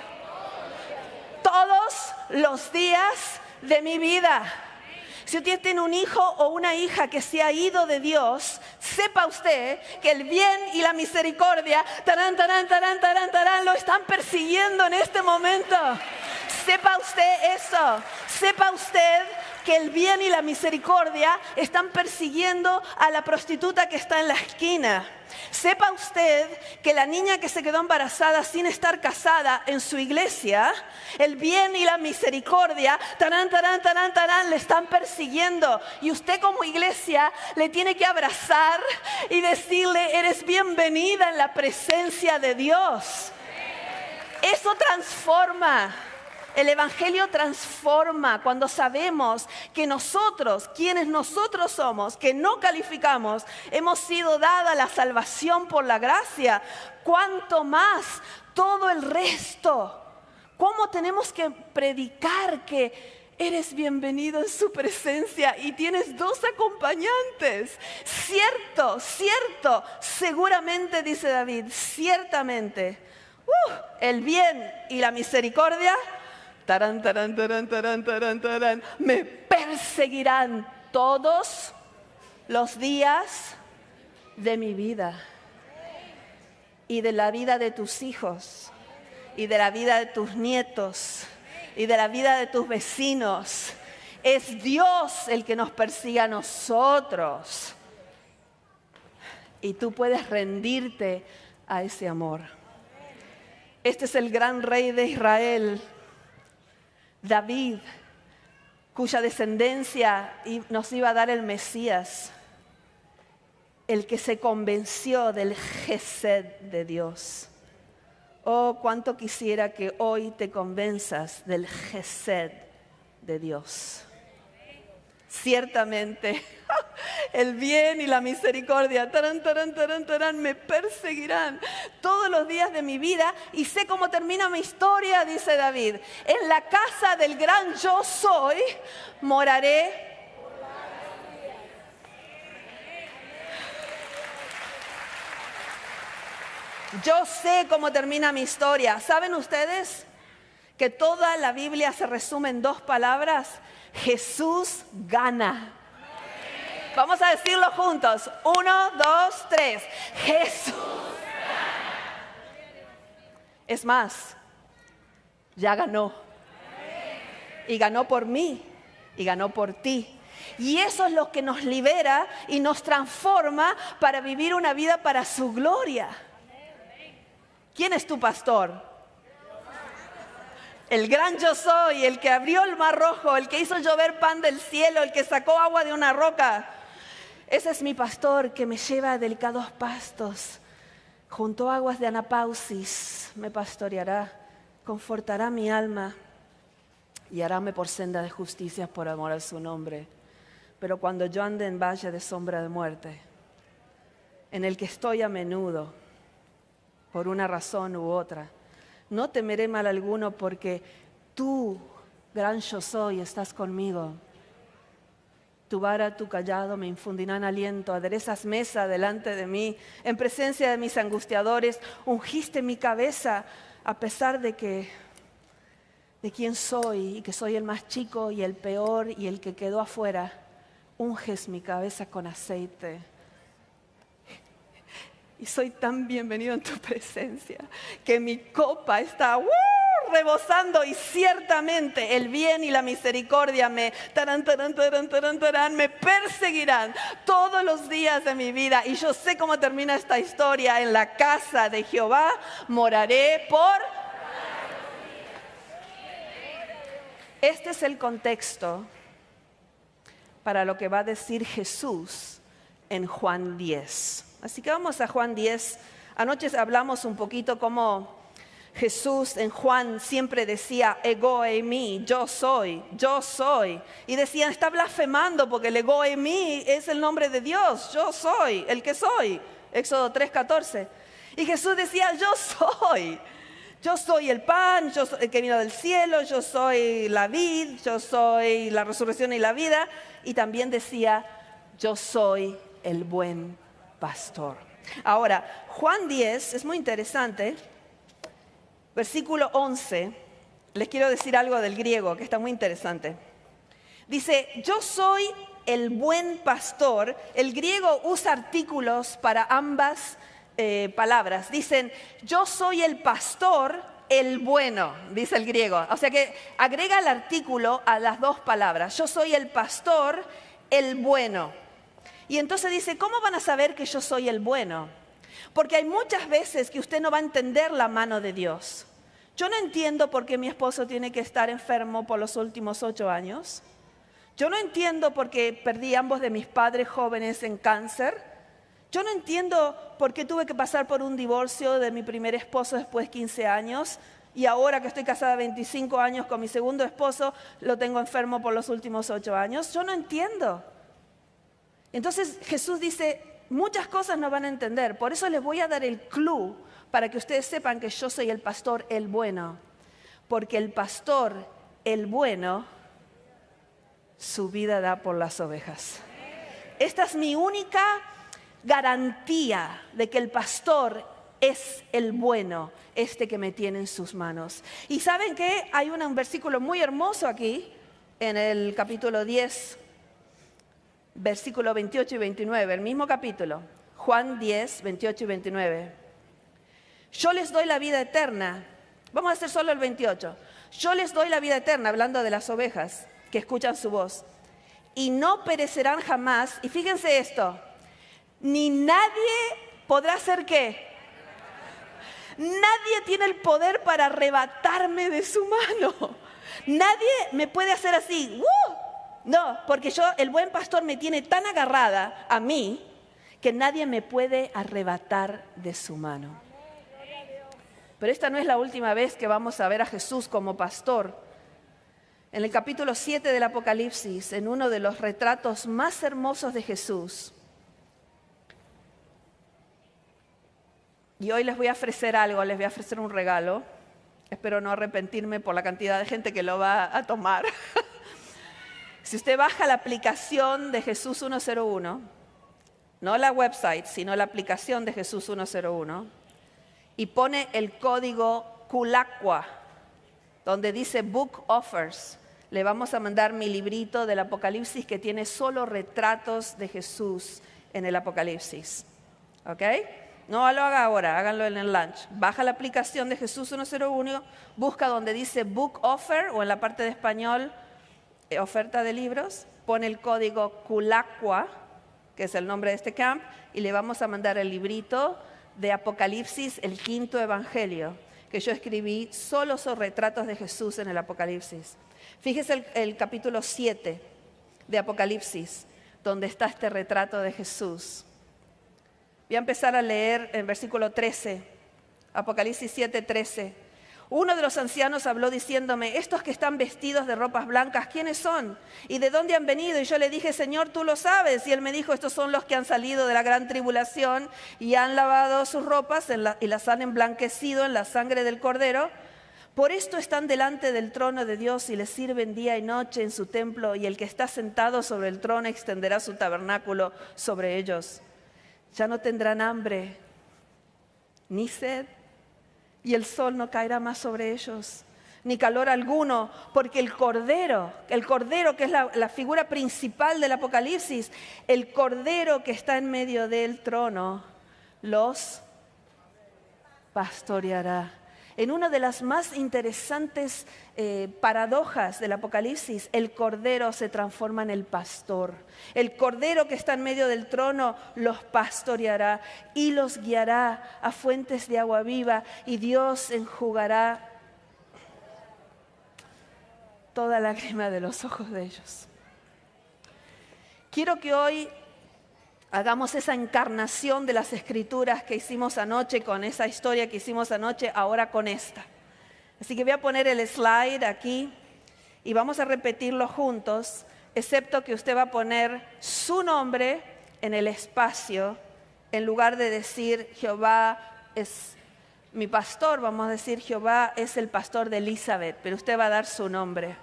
Todos los días de mi vida. Si usted tiene un hijo o una hija que se ha ido de Dios, sepa usted que el bien y la misericordia, tarán, tarán, tarán, tarán, tarán, lo están persiguiendo en este momento. Sepa usted eso. Sepa usted que el bien y la misericordia están persiguiendo a la prostituta que está en la esquina. Sepa usted que la niña que se quedó embarazada sin estar casada en su iglesia, el bien y la misericordia, tarán, tarán, tarán, tarán, le están persiguiendo. Y usted como iglesia le tiene que abrazar y decirle, eres bienvenida en la presencia de Dios. Eso transforma. El Evangelio transforma cuando sabemos que nosotros, quienes nosotros somos, que no calificamos, hemos sido dada la salvación por la gracia. ¿Cuánto más todo el resto? ¿Cómo tenemos que predicar que eres bienvenido en su presencia y tienes 2 acompañantes? Cierto, seguramente, dice David, ciertamente, el bien y la misericordia, tarán, tarán, tarán, tarán, tarán, tarán, me perseguirán todos los días de mi vida y de la vida de tus hijos y de la vida de tus nietos y de la vida de tus vecinos. Es Dios el que nos persigue a nosotros. Y tú puedes rendirte a ese amor. Este es el gran rey de Israel, David, cuya descendencia nos iba a dar el Mesías, el que se convenció del Gesed de Dios. Oh, cuánto quisiera que hoy te convenzas del Gesed de Dios. Ciertamente, el bien y la misericordia, tarán, tarán, tarán, tarán, me perseguirán todos los días de mi vida. Y sé cómo termina mi historia, dice David. En la casa del gran yo soy, moraré. Yo sé cómo termina mi historia. ¿Saben ustedes que toda la Biblia se resume en 2 palabras? Jesús gana. Vamos a decirlo juntos. 1, 2, 3. Jesús gana. Es más, ya ganó. Y ganó por mí. Y ganó por ti. Y eso es lo que nos libera y nos transforma para vivir una vida para su gloria. ¿Quién es tu pastor? El gran yo soy, el que abrió el mar rojo, el que hizo llover pan del cielo, el que sacó agua de una roca. Ese es mi pastor que me lleva a delicados pastos. Junto a aguas de Anapausis me pastoreará, confortará mi alma y haráme por senda de justicia por amor a su nombre. Pero cuando yo ande en valle de sombra de muerte, en el que estoy a menudo, por una razón u otra, no temeré mal alguno porque tú, gran yo soy, estás conmigo. Tu vara, tu cayado me infundirán aliento, aderezas mesa delante de mí, en presencia de mis angustiadores, ungiste mi cabeza a pesar de quién soy y que soy el más chico y el peor y el que quedó afuera. Unges mi cabeza con aceite. Y soy tan bienvenido en tu presencia que mi copa está rebosando y ciertamente el bien y la misericordia me perseguirán todos los días de mi vida. Y yo sé cómo termina esta historia. En la casa de Jehová moraré por... Este es el contexto para lo que va a decir Jesús en Juan 10. Así que vamos a Juan 10. Anoche hablamos un poquito cómo Jesús en Juan siempre decía ego eimi, yo soy, yo soy. Y decían, está blasfemando porque el ego eimi es el nombre de Dios, yo soy, el que soy. Éxodo 3:14. Y Jesús decía, yo soy el pan, yo soy el que vino del cielo, yo soy la vid, yo soy la resurrección y la vida. Y también decía, yo soy el buen pastor. Ahora, Juan 10 es muy interesante. Versículo 11, les quiero decir algo del griego que está muy interesante. Dice, yo soy el buen pastor. El griego usa artículos para ambas palabras. Dicen, yo soy el pastor, el bueno, dice el griego. O sea que agrega el artículo a las 2 palabras. Yo soy el pastor, el bueno. Y entonces dice, ¿cómo van a saber que yo soy el bueno? Porque hay muchas veces que usted no va a entender la mano de Dios. Yo no entiendo por qué mi esposo tiene que estar enfermo por los últimos 8 años. Yo no entiendo por qué perdí ambos de mis padres jóvenes en cáncer. Yo no entiendo por qué tuve que pasar por un divorcio de mi primer esposo después de 15 años. Y ahora que estoy casada 25 años con mi segundo esposo, lo tengo enfermo por los últimos 8 años. Yo no entiendo. Entonces Jesús dice, muchas cosas no van a entender. Por eso les voy a dar el clue para que ustedes sepan que yo soy el pastor, el bueno. Porque el pastor, el bueno, su vida da por las ovejas. Esta es mi única garantía de que el pastor es el bueno, este que me tiene en sus manos. Y ¿saben qué? Hay un versículo muy hermoso aquí, en el capítulo 10, versículo 28 y 29, el mismo capítulo, Juan 10, 28 y 29. Yo les doy la vida eterna. Vamos a hacer solo el 28. Yo les doy la vida eterna, hablando de las ovejas que escuchan su voz, y no perecerán jamás. Y fíjense esto, ni nadie podrá hacer ¿qué? Nadie tiene el poder para arrebatarme de su mano. Nadie me puede hacer así. No, porque el buen pastor me tiene tan agarrada a mí que nadie me puede arrebatar de su mano. Pero esta no es la última vez que vamos a ver a Jesús como pastor. En el capítulo 7 del Apocalipsis, en uno de los retratos más hermosos de Jesús, y hoy les voy a ofrecer algo, les voy a ofrecer un regalo. Espero no arrepentirme por la cantidad de gente que lo va a tomar. Si usted baja la aplicación de Jesús 101, no la website, sino la aplicación de Jesús 101, y pone el código CULACUA, donde dice Book Offers, le vamos a mandar mi librito del Apocalipsis que tiene solo retratos de Jesús en el Apocalipsis. ¿Ok? No lo haga ahora, háganlo en el lunch. Baja la aplicación de Jesús 101, busca donde dice Book Offer o en la parte de español, oferta de libros, pone el código CULACUA, que es el nombre de este camp, y le vamos a mandar el librito de Apocalipsis, el 5.º evangelio, que yo escribí, solo son retratos de Jesús en el Apocalipsis. Fíjese el capítulo 7 de Apocalipsis, donde está este retrato de Jesús. Voy a empezar a leer en versículo 13, Apocalipsis 7, 13. Uno de los ancianos habló diciéndome, estos que están vestidos de ropas blancas, ¿quiénes son? ¿Y de dónde han venido? Y yo le dije, Señor, tú lo sabes. Y él me dijo, estos son los que han salido de la gran tribulación y han lavado sus ropas y las han emblanquecido en la sangre del Cordero. Por esto están delante del trono de Dios y le sirven día y noche en su templo, y el que está sentado sobre el trono extenderá su tabernáculo sobre ellos. Ya no tendrán hambre ni sed, y el sol no caerá más sobre ellos, ni calor alguno, porque el Cordero que es la figura principal del Apocalipsis, el Cordero que está en medio del trono, los pastoreará. En una de las más interesantes paradojas del Apocalipsis, el Cordero se transforma en el pastor. El Cordero que está en medio del trono los pastoreará y los guiará a fuentes de agua viva, y Dios enjugará toda lágrima de los ojos de ellos. Quiero que hoy hagamos esa encarnación de las Escrituras que hicimos anoche, con esa historia que hicimos anoche, ahora con esta. Así que voy a poner el slide aquí y vamos a repetirlo juntos, excepto que usted va a poner su nombre en el espacio. En lugar de decir Jehová es mi pastor, vamos a decir Jehová es el pastor de Elizabeth, pero usted va a dar su nombre.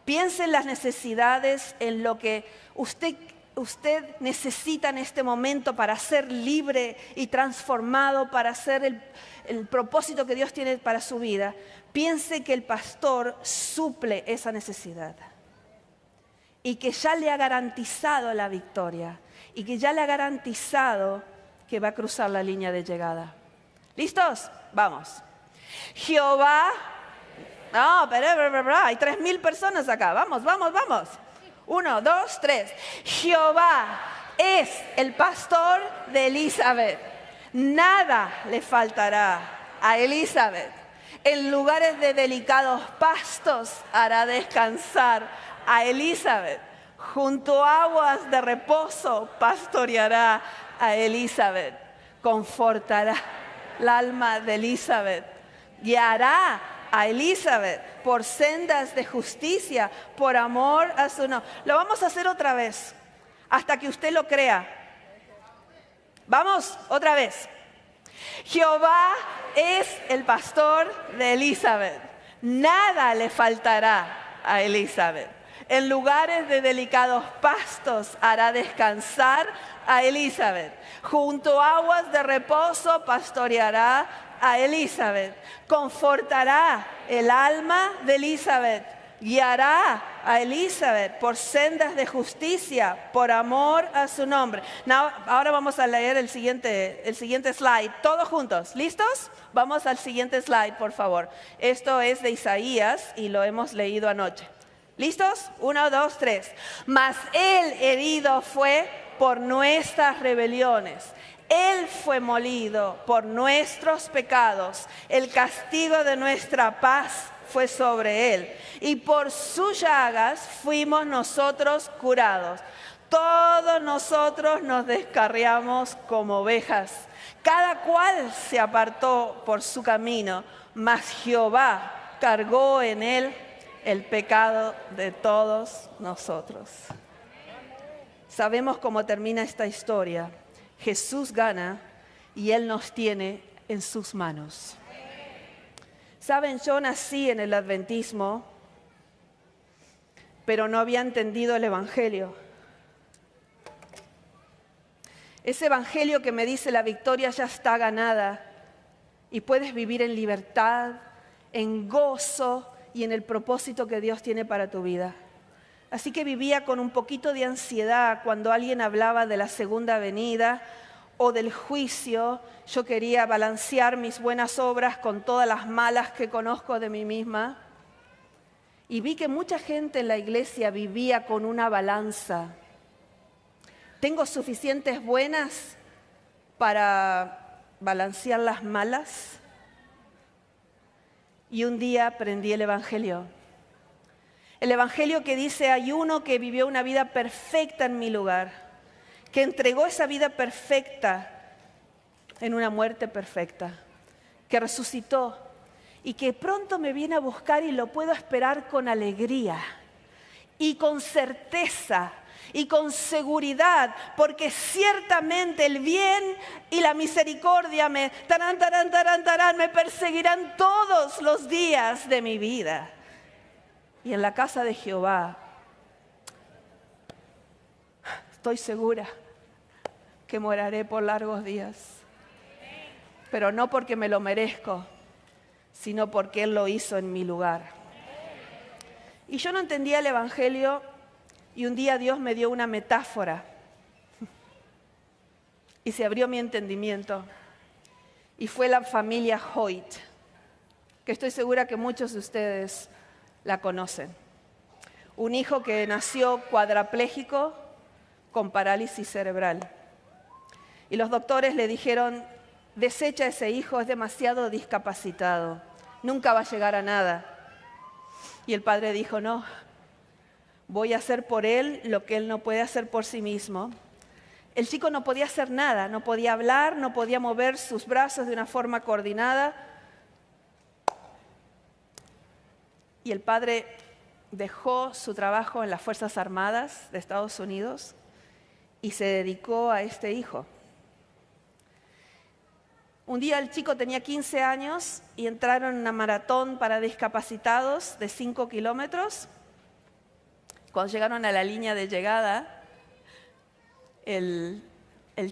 Piense en las necesidades, en lo que usted necesita en este momento para ser libre y transformado, para hacer el propósito que Dios tiene para su vida. Piense que el pastor suple esa necesidad y que ya le ha garantizado la victoria y que ya le ha garantizado que va a cruzar la línea de llegada. ¿Listos? Vamos. Jehová. No, pero hay 3,000 personas acá. Vamos. 1, 2, 3. Jehová es el pastor de Elizabeth. Nada le faltará a Elizabeth. En lugares de delicados pastos hará descansar a Elizabeth. Junto a aguas de reposo pastoreará a Elizabeth. Confortará el alma de Elizabeth. Guiará a Elizabeth por sendas de justicia, por amor a su nombre. Lo vamos a hacer otra vez, hasta que usted lo crea. Vamos, otra vez. Jehová es el pastor de Elizabeth. Nada le faltará a Elizabeth. En lugares de delicados pastos hará descansar a Elizabeth. Junto a aguas de reposo pastoreará a Elizabeth. Confortará el alma de Elizabeth. Guiará a Elizabeth por sendas de justicia, por amor a su nombre. Ahora vamos a leer el siguiente slide, todos juntos. ¿Listos? Vamos al siguiente slide, por favor. Esto es de Isaías y lo hemos leído anoche. ¿Listos? 1, 2, 3. Mas Él herido fue por nuestras rebeliones. Él fue molido por nuestros pecados. El castigo de nuestra paz fue sobre Él. Y por sus llagas fuimos nosotros curados. Todos nosotros nos descarriamos como ovejas. Cada cual se apartó por su camino. Mas Jehová cargó en Él el pecado de todos nosotros. Sabemos cómo termina esta historia. Jesús gana y Él nos tiene en sus manos. Saben, yo nací en el adventismo, pero no había entendido el evangelio. Ese evangelio que me dice la victoria ya está ganada y puedes vivir en libertad, en gozo y en el propósito que Dios tiene para tu vida. Así que vivía con un poquito de ansiedad cuando alguien hablaba de la segunda venida o del juicio. Yo quería balancear mis buenas obras con todas las malas que conozco de mí misma. Y vi que mucha gente en la iglesia vivía con una balanza. ¿Tengo suficientes buenas para balancear las malas? Y un día aprendí el evangelio. El evangelio que dice, hay uno que vivió una vida perfecta en mi lugar, que entregó esa vida perfecta en una muerte perfecta, que resucitó y que pronto me viene a buscar y lo puedo esperar con alegría y con certeza y con seguridad, porque ciertamente el bien y la misericordia me perseguirán todos los días de mi vida. Y en la casa de Jehová estoy segura que moraré por largos días. Pero no porque me lo merezco, sino porque Él lo hizo en mi lugar. Y yo no entendía el evangelio y un día Dios me dio una metáfora y se abrió mi entendimiento. Y fue la familia Hoyt, que estoy segura que muchos de ustedes la conocen. Un hijo que nació cuadrapléjico con parálisis cerebral. Y los doctores le dijeron, desecha a ese hijo, es demasiado discapacitado, nunca va a llegar a nada. Y el padre dijo, no, voy a hacer por él lo que él no puede hacer por sí mismo. El chico no podía hacer nada, no podía hablar, no podía mover sus brazos de una forma coordinada. Y el padre dejó su trabajo en las Fuerzas Armadas de Estados Unidos y se dedicó a este hijo. Un día el chico tenía 15 años y entraron en una maratón para discapacitados de 5 kilómetros. Cuando llegaron a la línea de llegada, el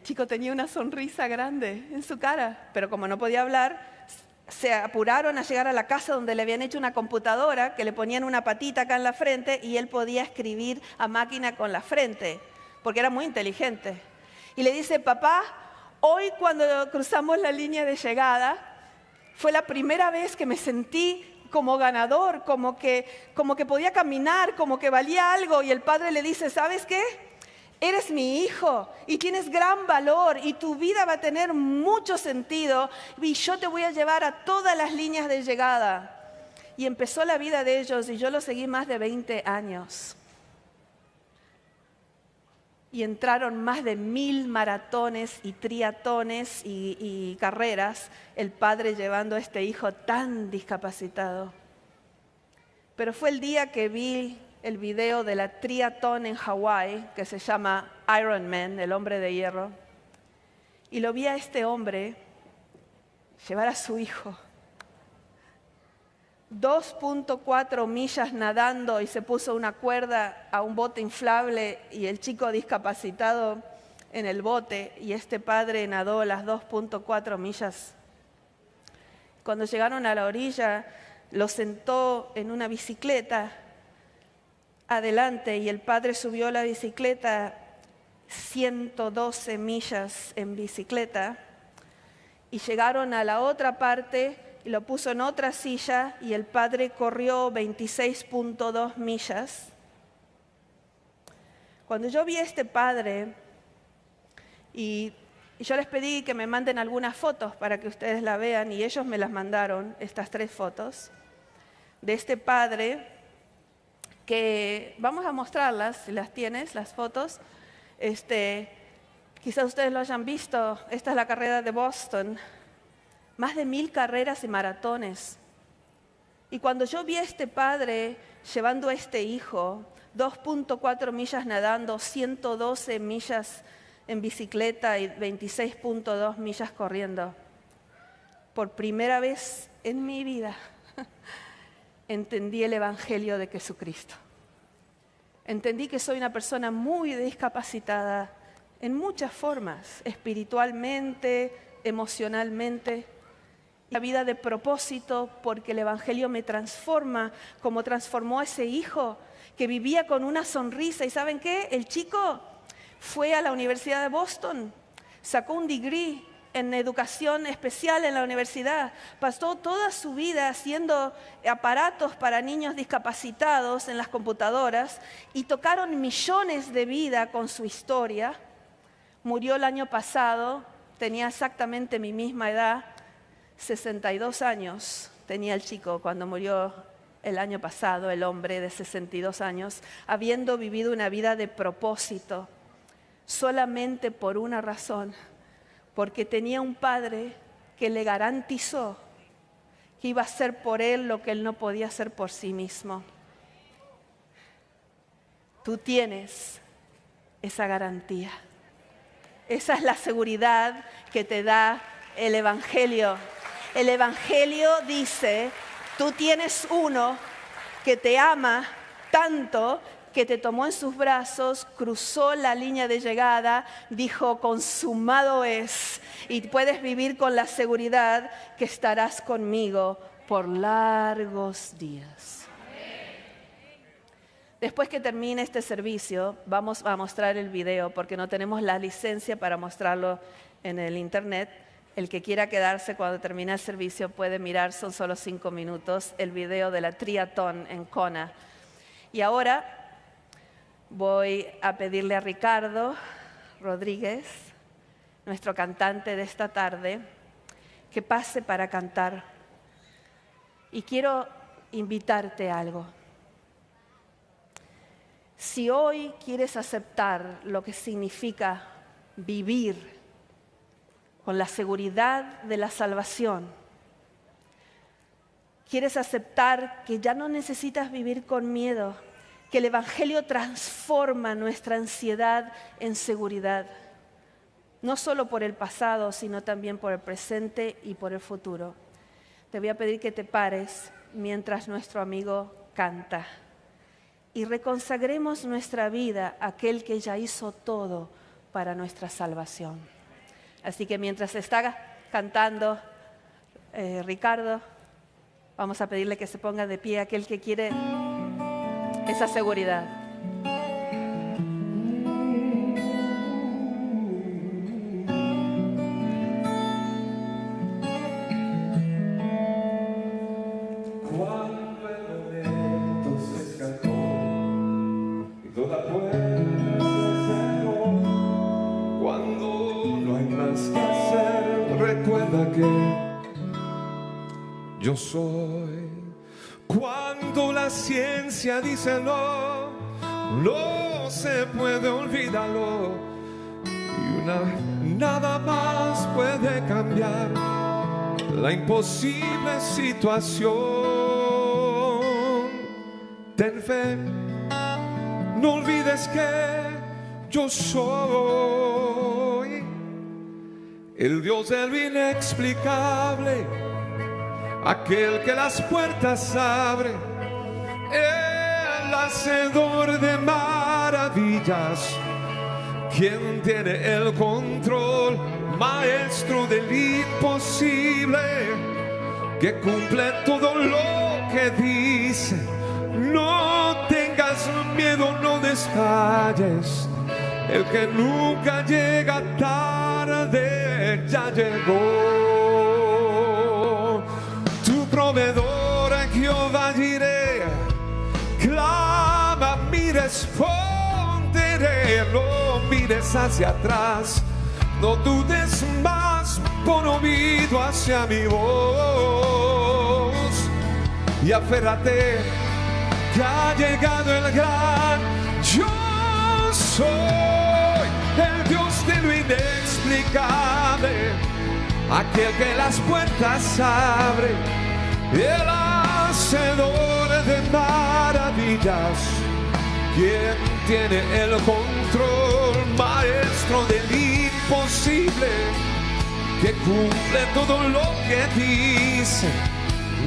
chico tenía una sonrisa grande en su cara, pero como no podía hablar, se apuraron a llegar a la casa donde le habían hecho una computadora que le ponían una patita acá en la frente y él podía escribir a máquina con la frente, porque era muy inteligente. Y le dice, papá, hoy cuando cruzamos la línea de llegada, fue la primera vez que me sentí como ganador, como que podía caminar, como que valía algo. Y el padre le dice, ¿sabes qué? Eres mi hijo y tienes gran valor y tu vida va a tener mucho sentido y yo te voy a llevar a todas las líneas de llegada. Y empezó la vida de ellos y yo lo seguí más de 20 años. y entraron más de 1000 maratones y triatones y carreras, el padre llevando a este hijo tan discapacitado. Pero fue el día que vi el video de la triatón en Hawái, que se llama Iron Man, el hombre de hierro, y lo vi a este hombre llevar a su hijo 2.4 millas nadando y se puso una cuerda a un bote inflable y el chico discapacitado en el bote y este padre nadó las 2.4 millas. Cuando llegaron a la orilla, lo sentó en una bicicleta adelante y el padre subió la bicicleta 112 millas en bicicleta y llegaron a la otra parte y lo puso en otra silla y el padre corrió 26.2 millas. Cuando yo vi a este padre y yo les pedí que me manden algunas fotos para que ustedes la vean y ellos me las mandaron, estas 3 fotos, de este padre que vamos a mostrarlas, si las tienes, las fotos. Quizás ustedes lo hayan visto, esta es la carrera de Boston, más de 1000 carreras y maratones. Y cuando yo vi a este padre llevando a este hijo, 2.4 millas nadando, 112 millas en bicicleta y 26.2 millas corriendo, por primera vez en mi vida entendí el Evangelio de Jesucristo. Entendí que soy una persona muy discapacitada en muchas formas, espiritualmente, emocionalmente, una vida de propósito porque el Evangelio me transforma como transformó a ese hijo que vivía con una sonrisa. ¿Y saben qué? El chico fue a la Universidad de Boston, sacó un degree en educación especial en la universidad, pasó toda su vida haciendo aparatos para niños discapacitados en las computadoras y tocaron millones de vidas con su historia. Murió el año pasado, tenía exactamente mi misma edad, 62 años tenía el chico cuando murió el año pasado, el hombre de 62 años, habiendo vivido una vida de propósito, solamente por una razón, porque tenía un padre que le garantizó que iba a hacer por él lo que él no podía hacer por sí mismo. Tú tienes esa garantía. Esa es la seguridad que te da el Evangelio. El Evangelio dice, tú tienes uno que te ama tanto que te tomó en sus brazos, cruzó la línea de llegada, dijo, consumado es, y puedes vivir con la seguridad que estarás conmigo por largos días. Después que termine este servicio, vamos a mostrar el video, porque no tenemos la licencia para mostrarlo en el internet. El que quiera quedarse cuando termine el servicio puede mirar, son solo 5 minutos, el video de la triatón en Kona. Y ahora voy a pedirle a Ricardo Rodríguez, nuestro cantante de esta tarde, que pase para cantar. Y quiero invitarte a algo. Si hoy quieres aceptar lo que significa vivir con la seguridad de la salvación, quieres aceptar que ya no necesitas vivir con miedo, que el Evangelio transforma nuestra ansiedad en seguridad, no solo por el pasado, sino también por el presente y por el futuro. Te voy a pedir que te pares mientras nuestro amigo canta y reconsagremos nuestra vida a aquel que ya hizo todo para nuestra salvación. Así que mientras está cantando Ricardo, vamos a pedirle que se ponga de pie aquel que quiere esa seguridad. Cuando el viento se escapó y toda puerta se cerró, cuando no hay más que hacer, recuerda que yo soy. Cuando la ciencia dice no, no no se puede olvidarlo. Y nada más puede cambiar la imposible situación. Ten fe, no olvides que yo soy el Dios del inexplicable, aquel que las puertas abre, el hacedor de maravillas, quien tiene el control, maestro del imposible, que cumple todo lo que dice. No tengas miedo, no desmayes, el que nunca llega tarde ya llegó. Tu proveedor, Jehová Jireh, clama, mi responderé. No mires hacia atrás, no dudes más, pon oído hacia mi voz y aférrate, que ha llegado el gran yo soy, el Dios de lo inexplicable, aquel que las puertas abre, el hacedor de maravillas, quien tiene el control, maestro del imposible, que cumple todo lo que dice.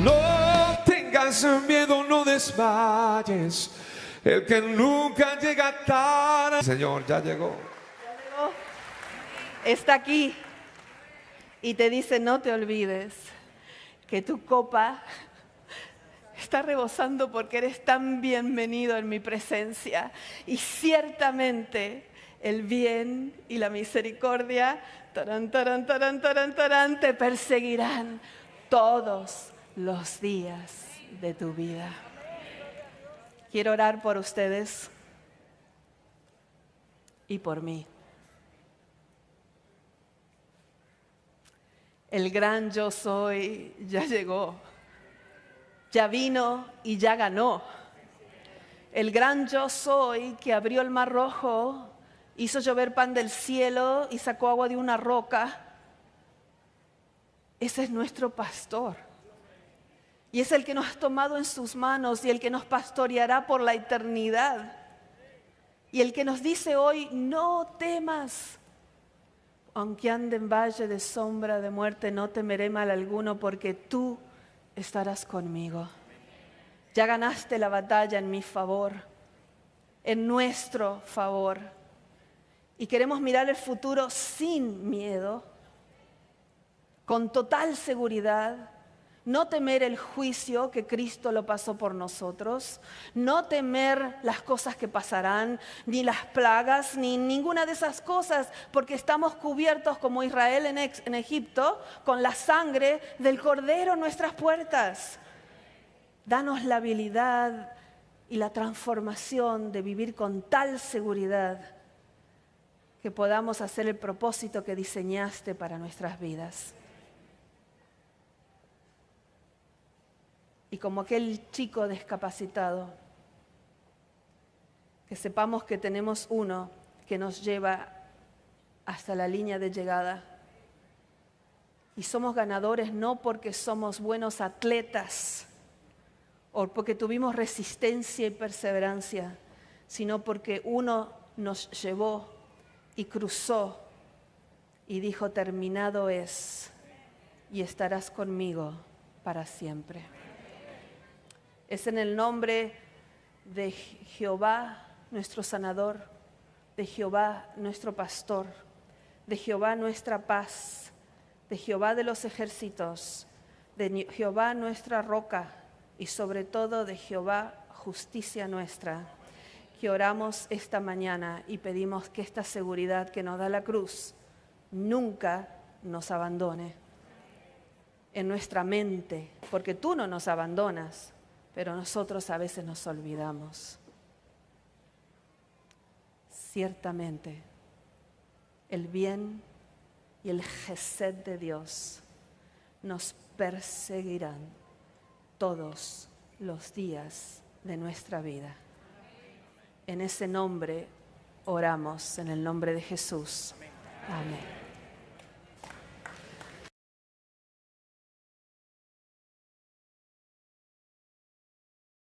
No tengas miedo, no desmayes, el que nunca llega tarde. Señor, ya llegó. Está aquí y te dice: no te olvides que tu copa está rebosando porque eres tan bienvenido en mi presencia. Y ciertamente el bien y la misericordia tarán, tarán, tarán, tarán, tarán, te perseguirán todos los días de tu vida. Quiero orar por ustedes y por mí. El gran yo soy ya llegó, ya vino y ya ganó. El gran yo soy que abrió el mar rojo, hizo llover pan del cielo y sacó agua de una roca. Ese es nuestro pastor. Y es el que nos ha tomado en sus manos y el que nos pastoreará por la eternidad. Y el que nos dice hoy: no temas. Aunque ande en valle de sombra de muerte, no temeré mal alguno, porque tú estarás conmigo. Ya ganaste la batalla en mi favor, en nuestro favor. Y queremos mirar el futuro sin miedo, con total seguridad. No temer el juicio que Cristo lo pasó por nosotros, no temer las cosas que pasarán, ni las plagas, ni ninguna de esas cosas, porque estamos cubiertos como Israel en Egipto con la sangre del Cordero en nuestras puertas. Danos la habilidad y la transformación de vivir con tal seguridad que podamos hacer el propósito que diseñaste para nuestras vidas. Y como aquel chico discapacitado, que sepamos que tenemos uno que nos lleva hasta la línea de llegada. Y somos ganadores no porque somos buenos atletas o porque tuvimos resistencia y perseverancia, sino porque uno nos llevó y cruzó y dijo: terminado es, y estarás conmigo para siempre. Es en el nombre de Jehová, nuestro sanador, de Jehová, nuestro pastor, de Jehová, nuestra paz, de Jehová de los ejércitos, de Jehová, nuestra roca, y sobre todo de Jehová, justicia nuestra, que oramos esta mañana y pedimos que esta seguridad que nos da la cruz nunca nos abandone en nuestra mente, porque tú no nos abandonas, pero nosotros a veces nos olvidamos. Ciertamente, el bien y el gesed de Dios nos perseguirán todos los días de nuestra vida. En ese nombre oramos, en el nombre de Jesús. Amén.